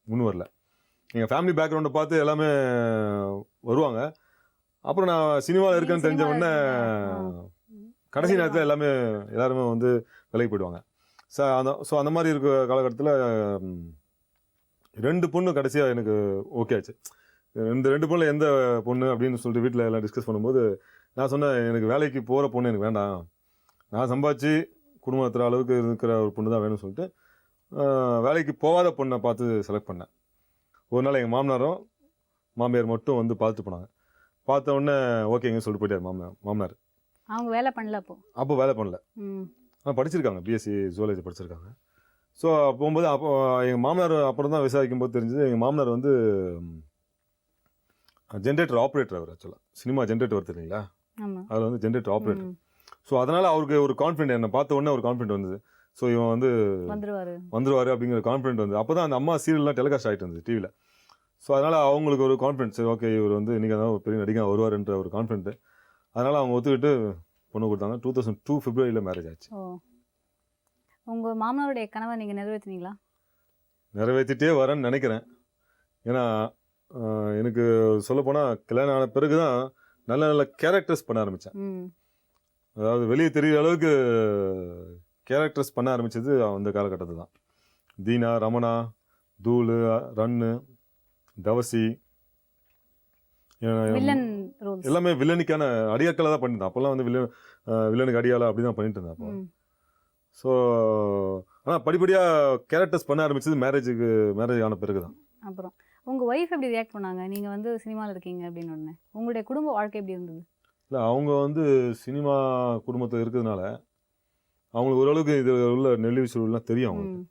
முன் வரல. எங்கள் ஃபேமிலி பேக்ரவுண்டை பார்த்து எல்லாமே வருவாங்க. அப்புறம் நான் சினிமாவில் இருக்கேன்னு தெரிஞ்ச உடனே கடைசி நேரத்தில் எல்லாருமே வந்து விலைக்கு போயிடுவாங்க. ஸோ அந்த மாதிரி இருக்க காலகட்டத்தில் 2 பொண்ணு கடைசியாக எனக்கு ஓகே ஆச்சு. இந்த 2 பொண்ணில் எந்த பொண்ணு அப்படின்னு சொல்லிட்டு வீட்டில் எல்லாம் டிஸ்கஸ் பண்ணும்போது நான் சொன்னேன், எனக்கு வேலைக்கு போகிற பொண்ணு எனக்கு வேண்டாம், நான் சம்பாதிச்சு குடும்பத்தில் அளவுக்கு இருக்கிற ஒரு பொண்ணு தான் வேணும்னு சொல்லிட்டு வேலைக்கு போகாத பொண்ணை பார்த்து செலக்ட் பண்ணேன். ஒரு நாள் எங்கள் மாமனாரும் மாமியார் மட்டும் வந்து பார்த்துட்டு போனாங்க. பார்த்த உடனே ஓகேங்கன்னு சொல்லிட்டு போயிட்டார் மாமனார். அவங்க வேலை பண்ணல அப்போ வேலை பண்ணல. ஆனால் படிச்சிருக்காங்க, பிஎஸ்சி ஜுவாலஜி படிச்சிருக்காங்க. ஸோ போகும்போது அப்போ எங்கள் மாமனார் அப்புறம் தான் விசாரிக்கும் போது தெரிஞ்சது, எங்கள் மாமனார் வந்து ஜென்ரேட்டர் ஆப்ரேட்டர். அவர் ஆக்சுவலாக சினிமா ஜென்ரேட்டர் வருது இல்லைங்களா, அதில் வந்து ஜென்ரேட்டர் ஆப்ரேட்டர். ஸோ அதனால் அவருக்கு ஒரு கான்ஃபிடென்ட், என்னை பார்த்த உடனே ஒரு கான்ஃபிடென்ட் வந்தது. ஸோ இவன் வந்து வந்துருவார் அப்படிங்கிற கான்ஃபிடென்ட் வந்து அப்போ தான் அந்த அம்மா சீரியல்லாம் டெலிகாஸ்ட் ஆகிட்டு இருந்தது டிவியில். ஸோ அதனால் அவங்களுக்கு ஒரு கான்ஃபிடென்ஸ், ஓகே இவர் வந்து இன்றைக்கி தான் ஒரு பெரிய நடிகை வருவார்ன்ற ஒரு கான்ஃபிடென்ட்டு. அதனால் அவங்க ஒத்துக்கிட்டு பொண்ணு கொடுத்தாங்க. 2002 பிப்ரவரியில் மேரேஜ் ஆச்சு. உங்கள் மாமனாருடைய கனவை நீங்கள் நிறைவேற்றினீங்களா? நிறைவேற்றிட்டே வரேன்னு நினைக்கிறேன். ஏன்னா எனக்கு சொல்லப்போனால் கல்யாணம் ஆன பிறகு தான் நல்ல நல்ல கேரக்டர்ஸ் பண்ண ஆரம்பித்தேன். அதாவது வெளியே தெரிகிற அளவுக்கு கேரக்டர்ஸ் பண்ண ஆரம்பித்தது அந்த காலகட்டத்தில் தான். தீனா, ரமணா, தூளு, ரன்னு, தவசி, எல்லாமே வில்லனுக்கான அடியாக்களை தான் பண்ணியிருந்தேன். அப்போல்லாம் வந்து வில்லனுக்கு அடியாளா அப்படி தான் பண்ணிட்டு இருந்தேன் அப்போ. ஸோ ஆனால் படிப்படியாக கேரக்டர்ஸ் பண்ண ஆரம்பிச்சது மேரேஜ் ஆன பிறகு தான். அப்புறம் உங்கள் ஒய்ஃப் எப்படி ரியாக்ட் பண்ணாங்க நீங்கள் வந்து சினிமாவில் இருக்கீங்க அப்படின்னு உடனே? உங்களுடைய குடும்ப வாழ்க்கை எப்படி இருந்தது? இல்லை, அவங்க வந்து சினிமா குடும்பத்தில் இருக்கிறதுனால அவங்களுக்கு ஓரளவுக்கு இது உள்ள நெல்லி விஷயம்லாம் தெரியும் அவங்களுக்கு.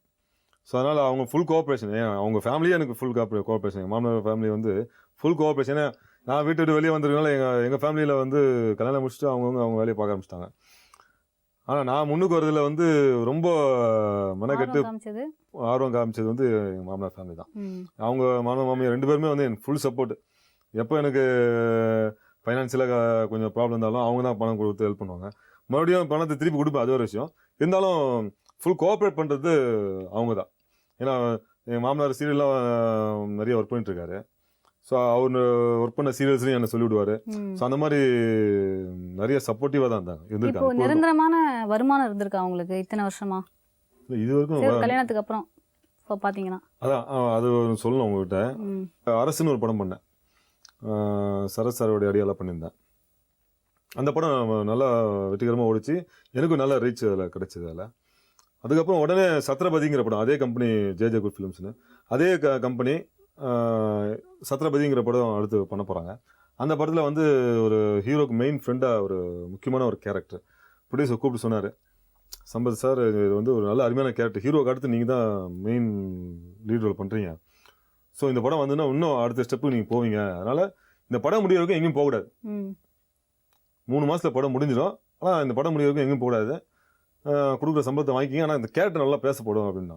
ஸோ அதனால் அவங்க ஃபுல் கோஆப்ரேஷன். அவங்க ஃபேமிலியே எனக்கு ஃபுல் கோஆப்ரேஷன். எங்கள் மாமனார் ஃபேமிலி வந்து ஃபுல் கோஆப்ரேஷன். ஏன்னா நான் வீட்டு விட்டு வெளியே வந்ததுனால எங்கள் ஃபேமிலியில் வந்து கல்யாணம் முடிச்சுட்டு அவங்க வேலையை பார்க்க ஆரம்பிச்சிட்டாங்க. ஆனால் நான் முன்னுக்கு வரதுல வந்து ரொம்ப மெனக்கெட்டு ஆர்வம் காமிச்சது வந்து எங்கள் மாமனார் ஃபேமிலி தான். அவங்க மாமனார் மாமியார் 2 பேருமே வந்து எனக்கு ஃபுல் சப்போர்ட். எப்போ எனக்கு ஃபைனான்சியலாக கொஞ்சம் ப்ராப்ளம் இருந்தாலும் அவங்க தான் பணம் கொடுத்து ஹெல்ப் பண்ணுவாங்க. மறுபடியும் பணத்தை திருப்பி கொடுப்பேன், அது ஒரு விஷயம். இருந்தாலும் ஃபுல் கோஆப்ரேட் பண்ணுறது அவங்க தான். ஏன்னா என் மாமனார் சீரியல்லாம் நிறைய ஒர்க் பண்ணிட்டுருக்காரு. ஸோ அவர் ஒர்க் பண்ண சீரியல்ஸ்லையும் என்னை சொல்லிவிடுவார். ஸோ அந்த மாதிரி நிறைய சப்போர்ட்டிவாக தான் இருந்தாங்க. இப்போ நிரந்தரமான வருமானம் இருந்திருக்கா அவங்களுக்கு இத்தனை வருஷமா? இது வரைக்கும் கல்யாணத்துக்கு அப்புறம் இப்போ பார்த்தீங்கன்னா அதான் அது சொல்லணும் உங்ககிட்ட. அரசுன்னு ஒரு படம் பண்ணேன், சரத் சாரோடைய அடியாலாம் பண்ணியிருந்தேன். அந்த படம் நல்லா வெற்றிகரமாக ஓடிச்சு. எனக்கும் நல்லா ரீச் அதில் கிடச்சிது. அதில் அதுக்கப்புறம் உடனே சத்ரபதிங்கிற படம், அதே கம்பெனி ஜே குட் ஃபிலிம்ஸ்னு, அதே கம்பெனி சத்ரபதிங்கிற படம் அடுத்து பண்ண போகிறாங்க. அந்த படத்தில் வந்து ஒரு ஹீரோக்கு மெயின் ஃப்ரெண்டாக ஒரு முக்கியமான ஒரு கேரக்டர் ப்ரொடியூசர் கூப்பிட்டு சொன்னார், சம்பத் சார் இது வந்து ஒரு நல்ல அருமையான கேரக்டர், ஹீரோக்கு அடுத்து நீங்கள் தான் மெயின் லீட் ரோல் பண்ணுறீங்க. ஸோ இந்த படம் வந்துன்னா இன்னும் அடுத்த ஸ்டெப்புக்கு நீங்கள் போவீங்க. அதனால் இந்த படம் முடிய வரைக்கும் எங்கேயும் போகக்கூடாது. 3 மாதத்தில் படம் முடிஞ்சிடும். ஆனால் இந்த படம் முடிய வரைக்கும் எங்கேயும் போகக்கூடாது. கொடுக்குற சம்பளத்தை வாங்கிக்கிங்க, ஆனால் இந்த கேரக்டர் நல்லா பேசப்படும் அப்படின்னா.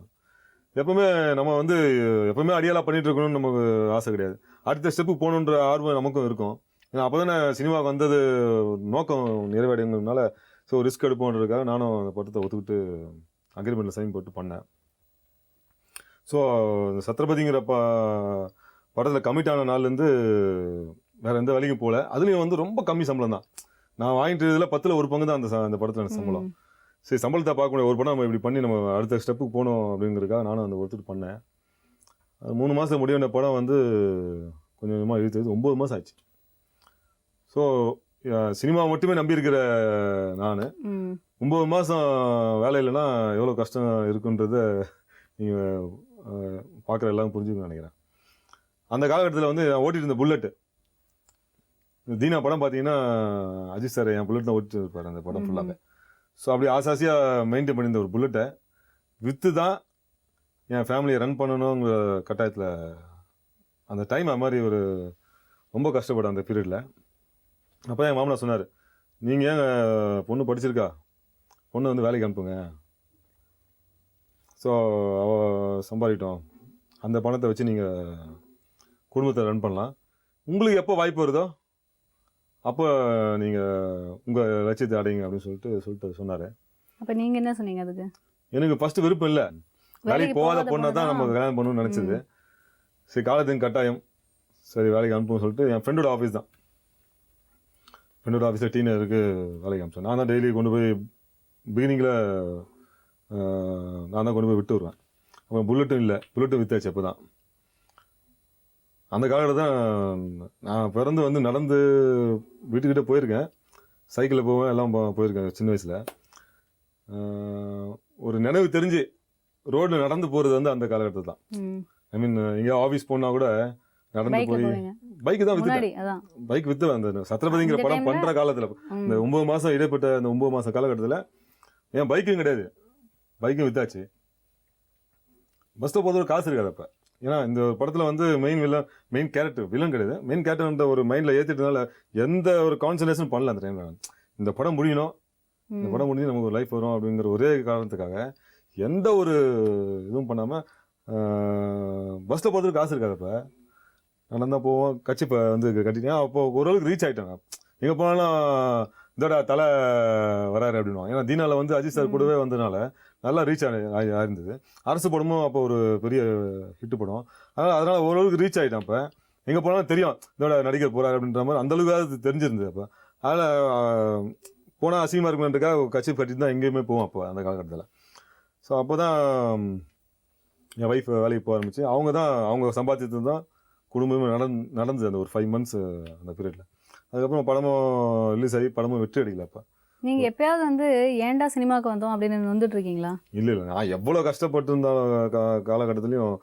எப்பவுமே அடியாலாக பண்ணிட்டு இருக்கணும்னு நமக்கு ஆசை கிடையாது. அடுத்த ஸ்டெப்புக்கு போகணுன்ற ஆர்வம் நமக்கும் இருக்கும். ஏன்னா அப்போ தானே சினிமாவுக்கு வந்தது நோக்கம் நிறைவேடுங்கிறதுனால ஸோ ரிஸ்க் எடுப்போன்றதுக்காக நானும் அந்த படத்தை ஒத்துக்கிட்டு அக்ரிமெண்ட்டில் சைன் போட்டு பண்ணேன். ஸோ சத்ரபதிங்கிற படத்தில் கமிட் ஆன நாள்லேருந்து வேறு எந்த வேலைக்கும் போகல. அதுலேயும் வந்து ரொம்ப கம்மி சம்பளம் தான். நான் வாங்கிட்டு இதில் 10ல் 1 பங்கு தான் அந்த படத்தில் சம்பளம். சரி, சம்பளத்தை பார்க்க முடியாது, ஒரு படம் நம்ம இப்படி பண்ணி நம்ம அடுத்த ஸ்டெப்புக்கு போகணும் அப்படிங்கிறதுக்காக நானும் அந்த ஒருத்தர் பண்ணேன். 3 மாதம் முடிய வேண்டிய படம் வந்து கொஞ்சம் கொஞ்சமாக இழுத்து 9 மாதம் ஆச்சு. ஸோ சினிமா மட்டுமே நம்பி இருக்கிற நான் 9 மாதம் வேலை இல்லைன்னா எவ்வளோ கஷ்டம் இருக்குன்றத நீங்கள் பார்க்குற எல்லாம் புரிஞ்சுக்கணும்னு நினைக்கிறேன். அந்த காலகட்டத்தில் வந்து நான் ஓட்டிட்டு இருந்த புல்லட்டு, தீனா படம் பார்த்தீங்கன்னா அஜித் சார் என் புல்லட் தான் ஓட்டிட்டு இருப்பார் அந்த படம் ஃபுல்லாகவே. ஸோ அப்படி ஆசாசியாக மெயின்டைன் பண்ணியிருந்த ஒரு புல்லட்டை விற்று தான் என் ஃபேமிலியை ரன் பண்ணணுங்கிற கட்டாயத்தில் அந்த டைம் அது மாதிரி ஒரு ரொம்ப கஷ்டப்பட்டேன் அந்த பீரியடில். அப்போ என் மாமனார் சொன்னார், நீங்கள் ஏங்க பொண்ணு படிச்சிருக்கா, பொண்ணு வந்து வேலைக்கு அனுப்புங்க. ஸோ அவள் சம்பாதிட்டோம், அந்த பணத்தை வச்சு நீங்கள் குடும்பத்தை ரன் பண்ணலாம், உங்களுக்கு எப்போ வாய்ப்பு வருதோ அப்போ நீங்கள் உங்கள் லட்சியத்தை அடையுங்க அப்படின்னு சொல்லிட்டு சொன்னார். அப்போ நீங்கள் என்ன சொன்னீங்க அதுக்கு? எனக்கு ஃபஸ்ட்டு விருப்பம் இல்லை, வேலைக்கு போகாத பொண்ணை தான் நம்ம கல்யாணம் பண்ணணும்னு நினச்சது. சரி, காலத்துக்கு கட்டாயம், சரி வேலைக்கு அனுப்புன்னு சொல்லிட்டு என் ஃப்ரெண்டோட ஆஃபீஸ் தான், ஃப்ரெண்டோட ஆஃபீஸில் டீனருக்கு வேலைக்கு அனுப்பிச்சேன். நான் தான் டெய்லி கொண்டு போய் பிகினிங்கில் நான் தான் கொண்டு போய் விட்டு வருவேன். அப்போ புல்லட்டும் இல்லை, புல்லட்டும் வித்தாச்சு. அப்போ தான் அந்த காலகட்டத்தில் தான் நான் பிறந்து வந்து நடந்து வீட்டுக்கிட்ட போயிருக்கேன், சைக்கிளில் போவேன், எல்லாம் போயிருக்கேன் சின்ன வயசில். ஒரு நினைவு தெரிஞ்சு ரோட்டில் நடந்து போகிறது வந்து அந்த காலகட்டத்தில் தான். ஐ மீன் எங்கேயோ ஆஃபீஸ் போனால் கூட நடந்து போய் பைக்கு தான் விற்றுட்டேன். பைக் விற்று அந்த சத்ரபதிங்கிற படம் பண்ணுற காலத்தில் இந்த 9 மாதம் இடைப்பட்ட அந்த 9 மாதம் காலகட்டத்தில் என் பைக்கும் கிடையாது, பைக்கும் விற்றாச்சு. பஸ்ஸில் போகிறது காசு இருக்காது அப்போ. ஏன்னா இந்த படத்தில் வந்து மெயின் கேரக்டர் வில்லன் கிடையாது, மெயின் கேரக்டர் ஒரு மைண்டில் ஏற்றிட்டதுனால எந்த ஒரு கான்சன்ட்ரேஷன் பண்ணல அந்த டைமில். இந்த படம் முடியணும், இந்த படம் முடிஞ்சு நமக்கு ஒரு லைஃப் வரும் அப்படிங்கிற ஒரே காரணத்துக்காக எந்த ஒரு இதுவும் பண்ணாமல் பஸ்ஸில் போகிறதுக்கு காசு இருக்காது. அப்போ நடந்தால் போவோம், கட்சி இப்போ வந்து கட்டிட்டேன். அப்போ ஓரளவுக்கு ரீச் ஆகிட்டாங்க. எங்கே போனாலும் இதோட தலை வராரு அப்படின்வாங்க. ஏன்னா தீனாவில் வந்து அஜித் சார் கூடவே வந்ததுனால நல்லா ரீச் ஆயிருந்தது. அரசு படமும் அப்போ ஒரு பெரிய ஹிட்டு படம். அதனால் ஓரளவுக்கு ரீச் ஆகிட்டேன். அப்போ எங்கே போனாலும் தெரியும் இதோட நடிகர் போகிறார் அப்படின்ற மாதிரி அந்தளவுக்கு தெரிஞ்சிருந்தது. அப்போ அதில் போனால் அசிங்கமாக இருக்குமென்றக்காக கட்சி கட்டிட்டு தான் எங்கேயுமே போவோம் அப்போ அந்த காலகட்டத்தில். ஸோ அப்போ தான் என் ஒய்ஃப் வேலைக்கு போக ஆரம்பிச்சு. அவங்க சம்பாதிச்சது தான் குடும்பமே நடந்தது அந்த ஒரு 5 months அந்த பீரியடில். அதுக்கப்புறம் படமும் ரிலீஸ் ஆகி படமும் வெற்றி அடிக்கல. அப்போ நீங்கள் எப்பயாவது வந்து ஏன்டா சினிமாவுக்கு வந்தோம் அப்படின்னு வந்துட்டு இருக்கீங்களா? இல்லை நான் எவ்வளோ கஷ்டப்பட்டு இருந்தாலும் காலகட்டத்துலையும்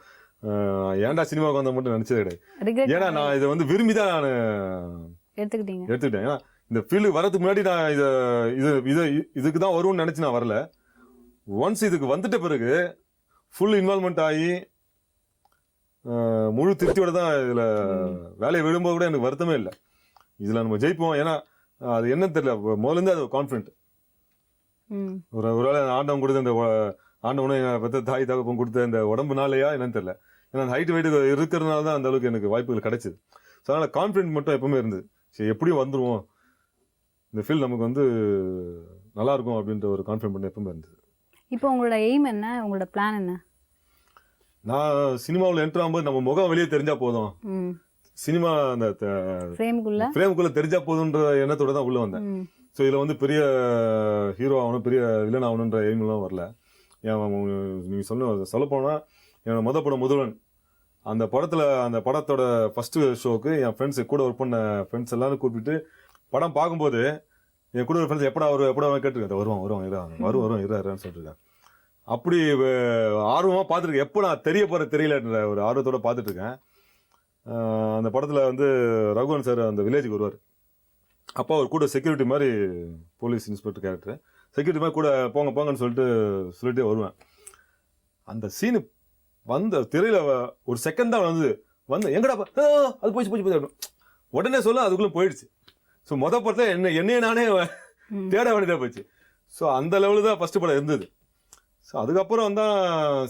ஏன்டா சினிமாவுக்கு வந்தால் மட்டும் நினச்சது கிடையாது. ஏன்னா நான் இதை வந்து விரும்பி தான் நான் எடுத்துக்கிட்டேன். ஏன்னா இந்த ஃபீல்டுக்கு வரதுக்கு முன்னாடி நான் இதுக்கு தான் வரும்னு நினச்சி நான் வரல. ஒன்ஸ் இதுக்கு வந்துட்ட பிறகு ஃபுல் இன்வால்மெண்ட் ஆகி முழு திருப்தியோட தான் இதில் வேலையை விடும்போது கூட எனக்கு வருத்தமே இல்லை. இதில் நம்ம ஜெயிப்போம். ஏன்னா அது என்னன்னு தெரியல, முதலேருந்து அது கான்ஃபிடென்ட். ஒரு வேளை ஆண்டவன் கொடுத்த இந்த ஆண்டவனும் எங்கள் பெற்ற தாய் தகப்பன் கொடுத்த இந்த உடம்புனாலையா என்னன்னு தெரியல. ஏன்னா ஹைட் வெயிட் இருக்கிறதுனால தான் அந்த அளவுக்கு எனக்கு வாய்ப்புகள் கிடைச்சிது. ஸோ அதனால் கான்ஃபிடென்ட் மட்டும் எப்பவுமே இருந்தது. சரி எப்படியும் வந்துடுவோம், இந்த ஃபீல்டு நமக்கு வந்து நல்லாயிருக்கும் அப்படின்ற ஒரு கான்ஃபிடென்ட் மட்டும் எப்பவுமே இருந்தது. இப்போ உங்களோட எய்ம் என்ன, உங்களோட பிளான் என்ன? நான் சினிமாவில் என்ட்ரு ஆகும்போது நம்ம முகம் வெளியே தெரிஞ்சால் போதும், சினிமா அந்த ஃப்ரேமுக்குள்ளே தெரிஞ்சால் போதுன்ற எண்ணத்தோட தான் உள்ளே வந்தேன். ஸோ இதில் வந்து பெரிய ஹீரோ ஆகணும், பெரிய வில்லன் ஆகணுன்ற எய்ம்லாம் வரல. நீங்கள் சொல்லப்போனால் என்னோட படம் முதல்வன், அந்த படத்தோட ஃபஸ்ட்டு ஷோக்கு என் ஃப்ரெண்ட்ஸ் கூட ஒர்க் பண்ண ஃப்ரெண்ட்ஸ் எல்லாரும் கூப்பிட்டு படம் பார்க்கும்போது என் கூட ஒரு ஃப்ரெண்ட்ஸ் எப்படா கேட்டுருக்கேன். வருவான் இறான்னு சொல்லிட்டுருக்கேன். அப்படி ஆர்வமாக பார்த்துருக்கேன். எப்போ நான் தெரியலன்ற ஒரு ஆர்வத்தோடு பார்த்துட்ருக்கேன். அந்த படத்தில் வந்து ரகுவன் சார் அந்த வில்லேஜுக்கு வருவார். அப்போ அவர் கூட செக்யூரிட்டி மாதிரி, போலீஸ் இன்ஸ்பெக்டர் கேரக்டர் செக்யூரிட்டி மாதிரி கூட போங்கன்னு சொல்லிட்டே வருவேன். அந்த சீனு வந்த திரையில் ஒரு செகண்ட் தான் வந்து எங்கடா அது போச்சு உடனே சொல்ல அதுக்குள்ளே போயிடுச்சு. ஸோ படத்தில் என்னையே நானே தேட வேண்டியதாக போச்சு. ஸோ அந்த லெவலு தான் ஃபஸ்ட்டு படம் இருந்தது. ஸோ அதுக்கப்புறம் தான்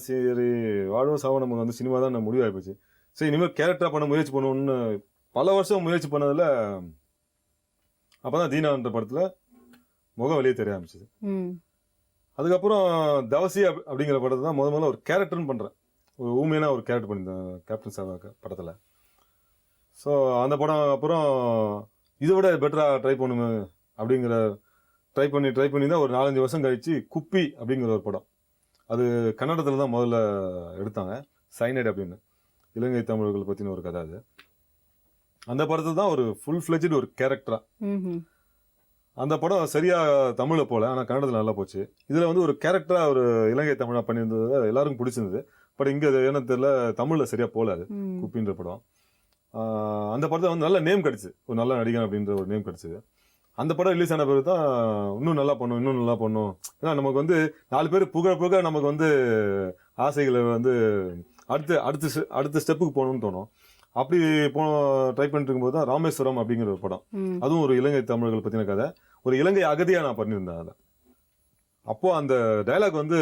சரி வாழும் சாவும் நமக்கு வந்து சினிமா தான் நான் முடிவாகி போச்சு. சரி இனிமேல் கேரக்டராக பண்ண முயற்சி பண்ணுவோன்னு பல வருஷம் முயற்சி பண்ணதில் அப்போ தான் தீனான்ற படத்தில் முகம் வெளியே தெரிய ஆரம்பிச்சிது. அதுக்கப்புறம் தவசி அப்படிங்கிற படத்தை தான் முதல்ல ஒரு கேரக்டர்னு பண்ணுறேன். ஒரு ஊமையான ஒரு கேரக்டர் பண்ணியிருந்தேன் கேப்டன் சாவாக்க படத்தில். ஸோ அந்த படம் அப்புறம் இதை விட பெட்டராக ட்ரை பண்ணுமே அப்படிங்கிற ட்ரை பண்ணி தான் ஒரு 4-5 வருஷம் கழித்து குப்பி அப்படிங்கிற ஒரு படம், அது கன்னடத்தில் தான் முதல்ல எடுத்தாங்க. சைனைட் அப்படின்னு இலங்கை தமிழர்கள் பற்றின ஒரு கதை. அது அந்த படத்தில் தான் ஒரு ஃபுல் ஃப்ளெஜ்டு ஒரு கேரக்டராக. அந்த படம் சரியாக தமிழில் போகல, ஆனால் கன்னடத்தில் நல்லா போச்சு. இதில் வந்து ஒரு கேரக்டராக ஒரு இலங்கை தமிழாக பண்ணியிருந்தது எல்லாருக்கும் பிடிச்சிருந்தது. பட் இங்கே என்ன தெரியல, தமிழில் சரியாக போகல அது குப்பின்ற படம். அந்த படத்தில் வந்து நல்ல நேம் கிடச்சி, ஒரு நல்ல நடிகன் அப்படின்ற ஒரு நேம் கிடச்சிது. அந்த படம் ரிலீஸ் ஆன பிறகு தான் இன்னும் நல்லா பண்ணும். ஏன்னா நமக்கு வந்து 4 பேர் புகழ நமக்கு வந்து ஆசைகளை வந்து அடுத்த ஸ்டெப்புக்கு போகணும்னு தோணும். அப்படி ட்ரை பண்ணிட்டு இருக்கும்போது தான் ராமேஸ்வரம் அப்படிங்கிற ஒரு படம், அதுவும் ஒரு இலங்கை தமிழர்கள் பற்றின கதை, ஒரு இலங்கை அகதியாக நான் பண்ணியிருந்தேன். அதில் அப்போது அந்த டைலாக் வந்து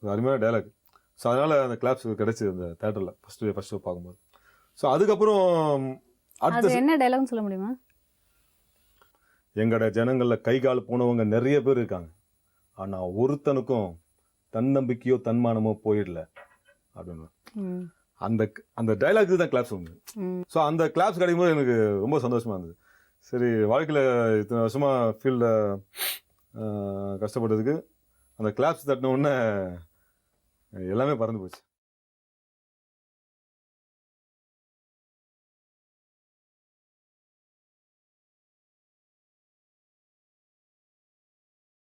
அருமையான டைலாக். ஸோ அதனால் அந்த கிளாப்ஸ் கிடைச்சிது அந்த தேட்டரில் ஃபஸ்ட் ஷோ பார்க்கும்போது. ஸோ அதுக்கப்புறம் அடுத்த என்ன டைலாக்னு சொல்ல முடியுமா? எங்களோட ஜனங்களில் கை கால் போனவங்க நிறைய பேர் இருக்காங்க, ஆனால் ஒருத்தனுக்கும் தன்னம்பிக்கையோ தன்மானமோ போயிடல அப்படின்னு. அந்த டைலாக்கு தான் கிளாப்ஸ் வந்து. ஸோ அந்த கிளாப்ஸ் கிடைக்கும்போது எனக்கு ரொம்ப சந்தோஷமாக இருந்தது. சரி வாழ்க்கையில் இத்தனை வருஷமாக ஃபீல்டில் கஷ்டப்பட்டதுக்கு அந்த கிளாப்ஸ் தட்டின உடனே எல்லாமே பறந்து போச்சு.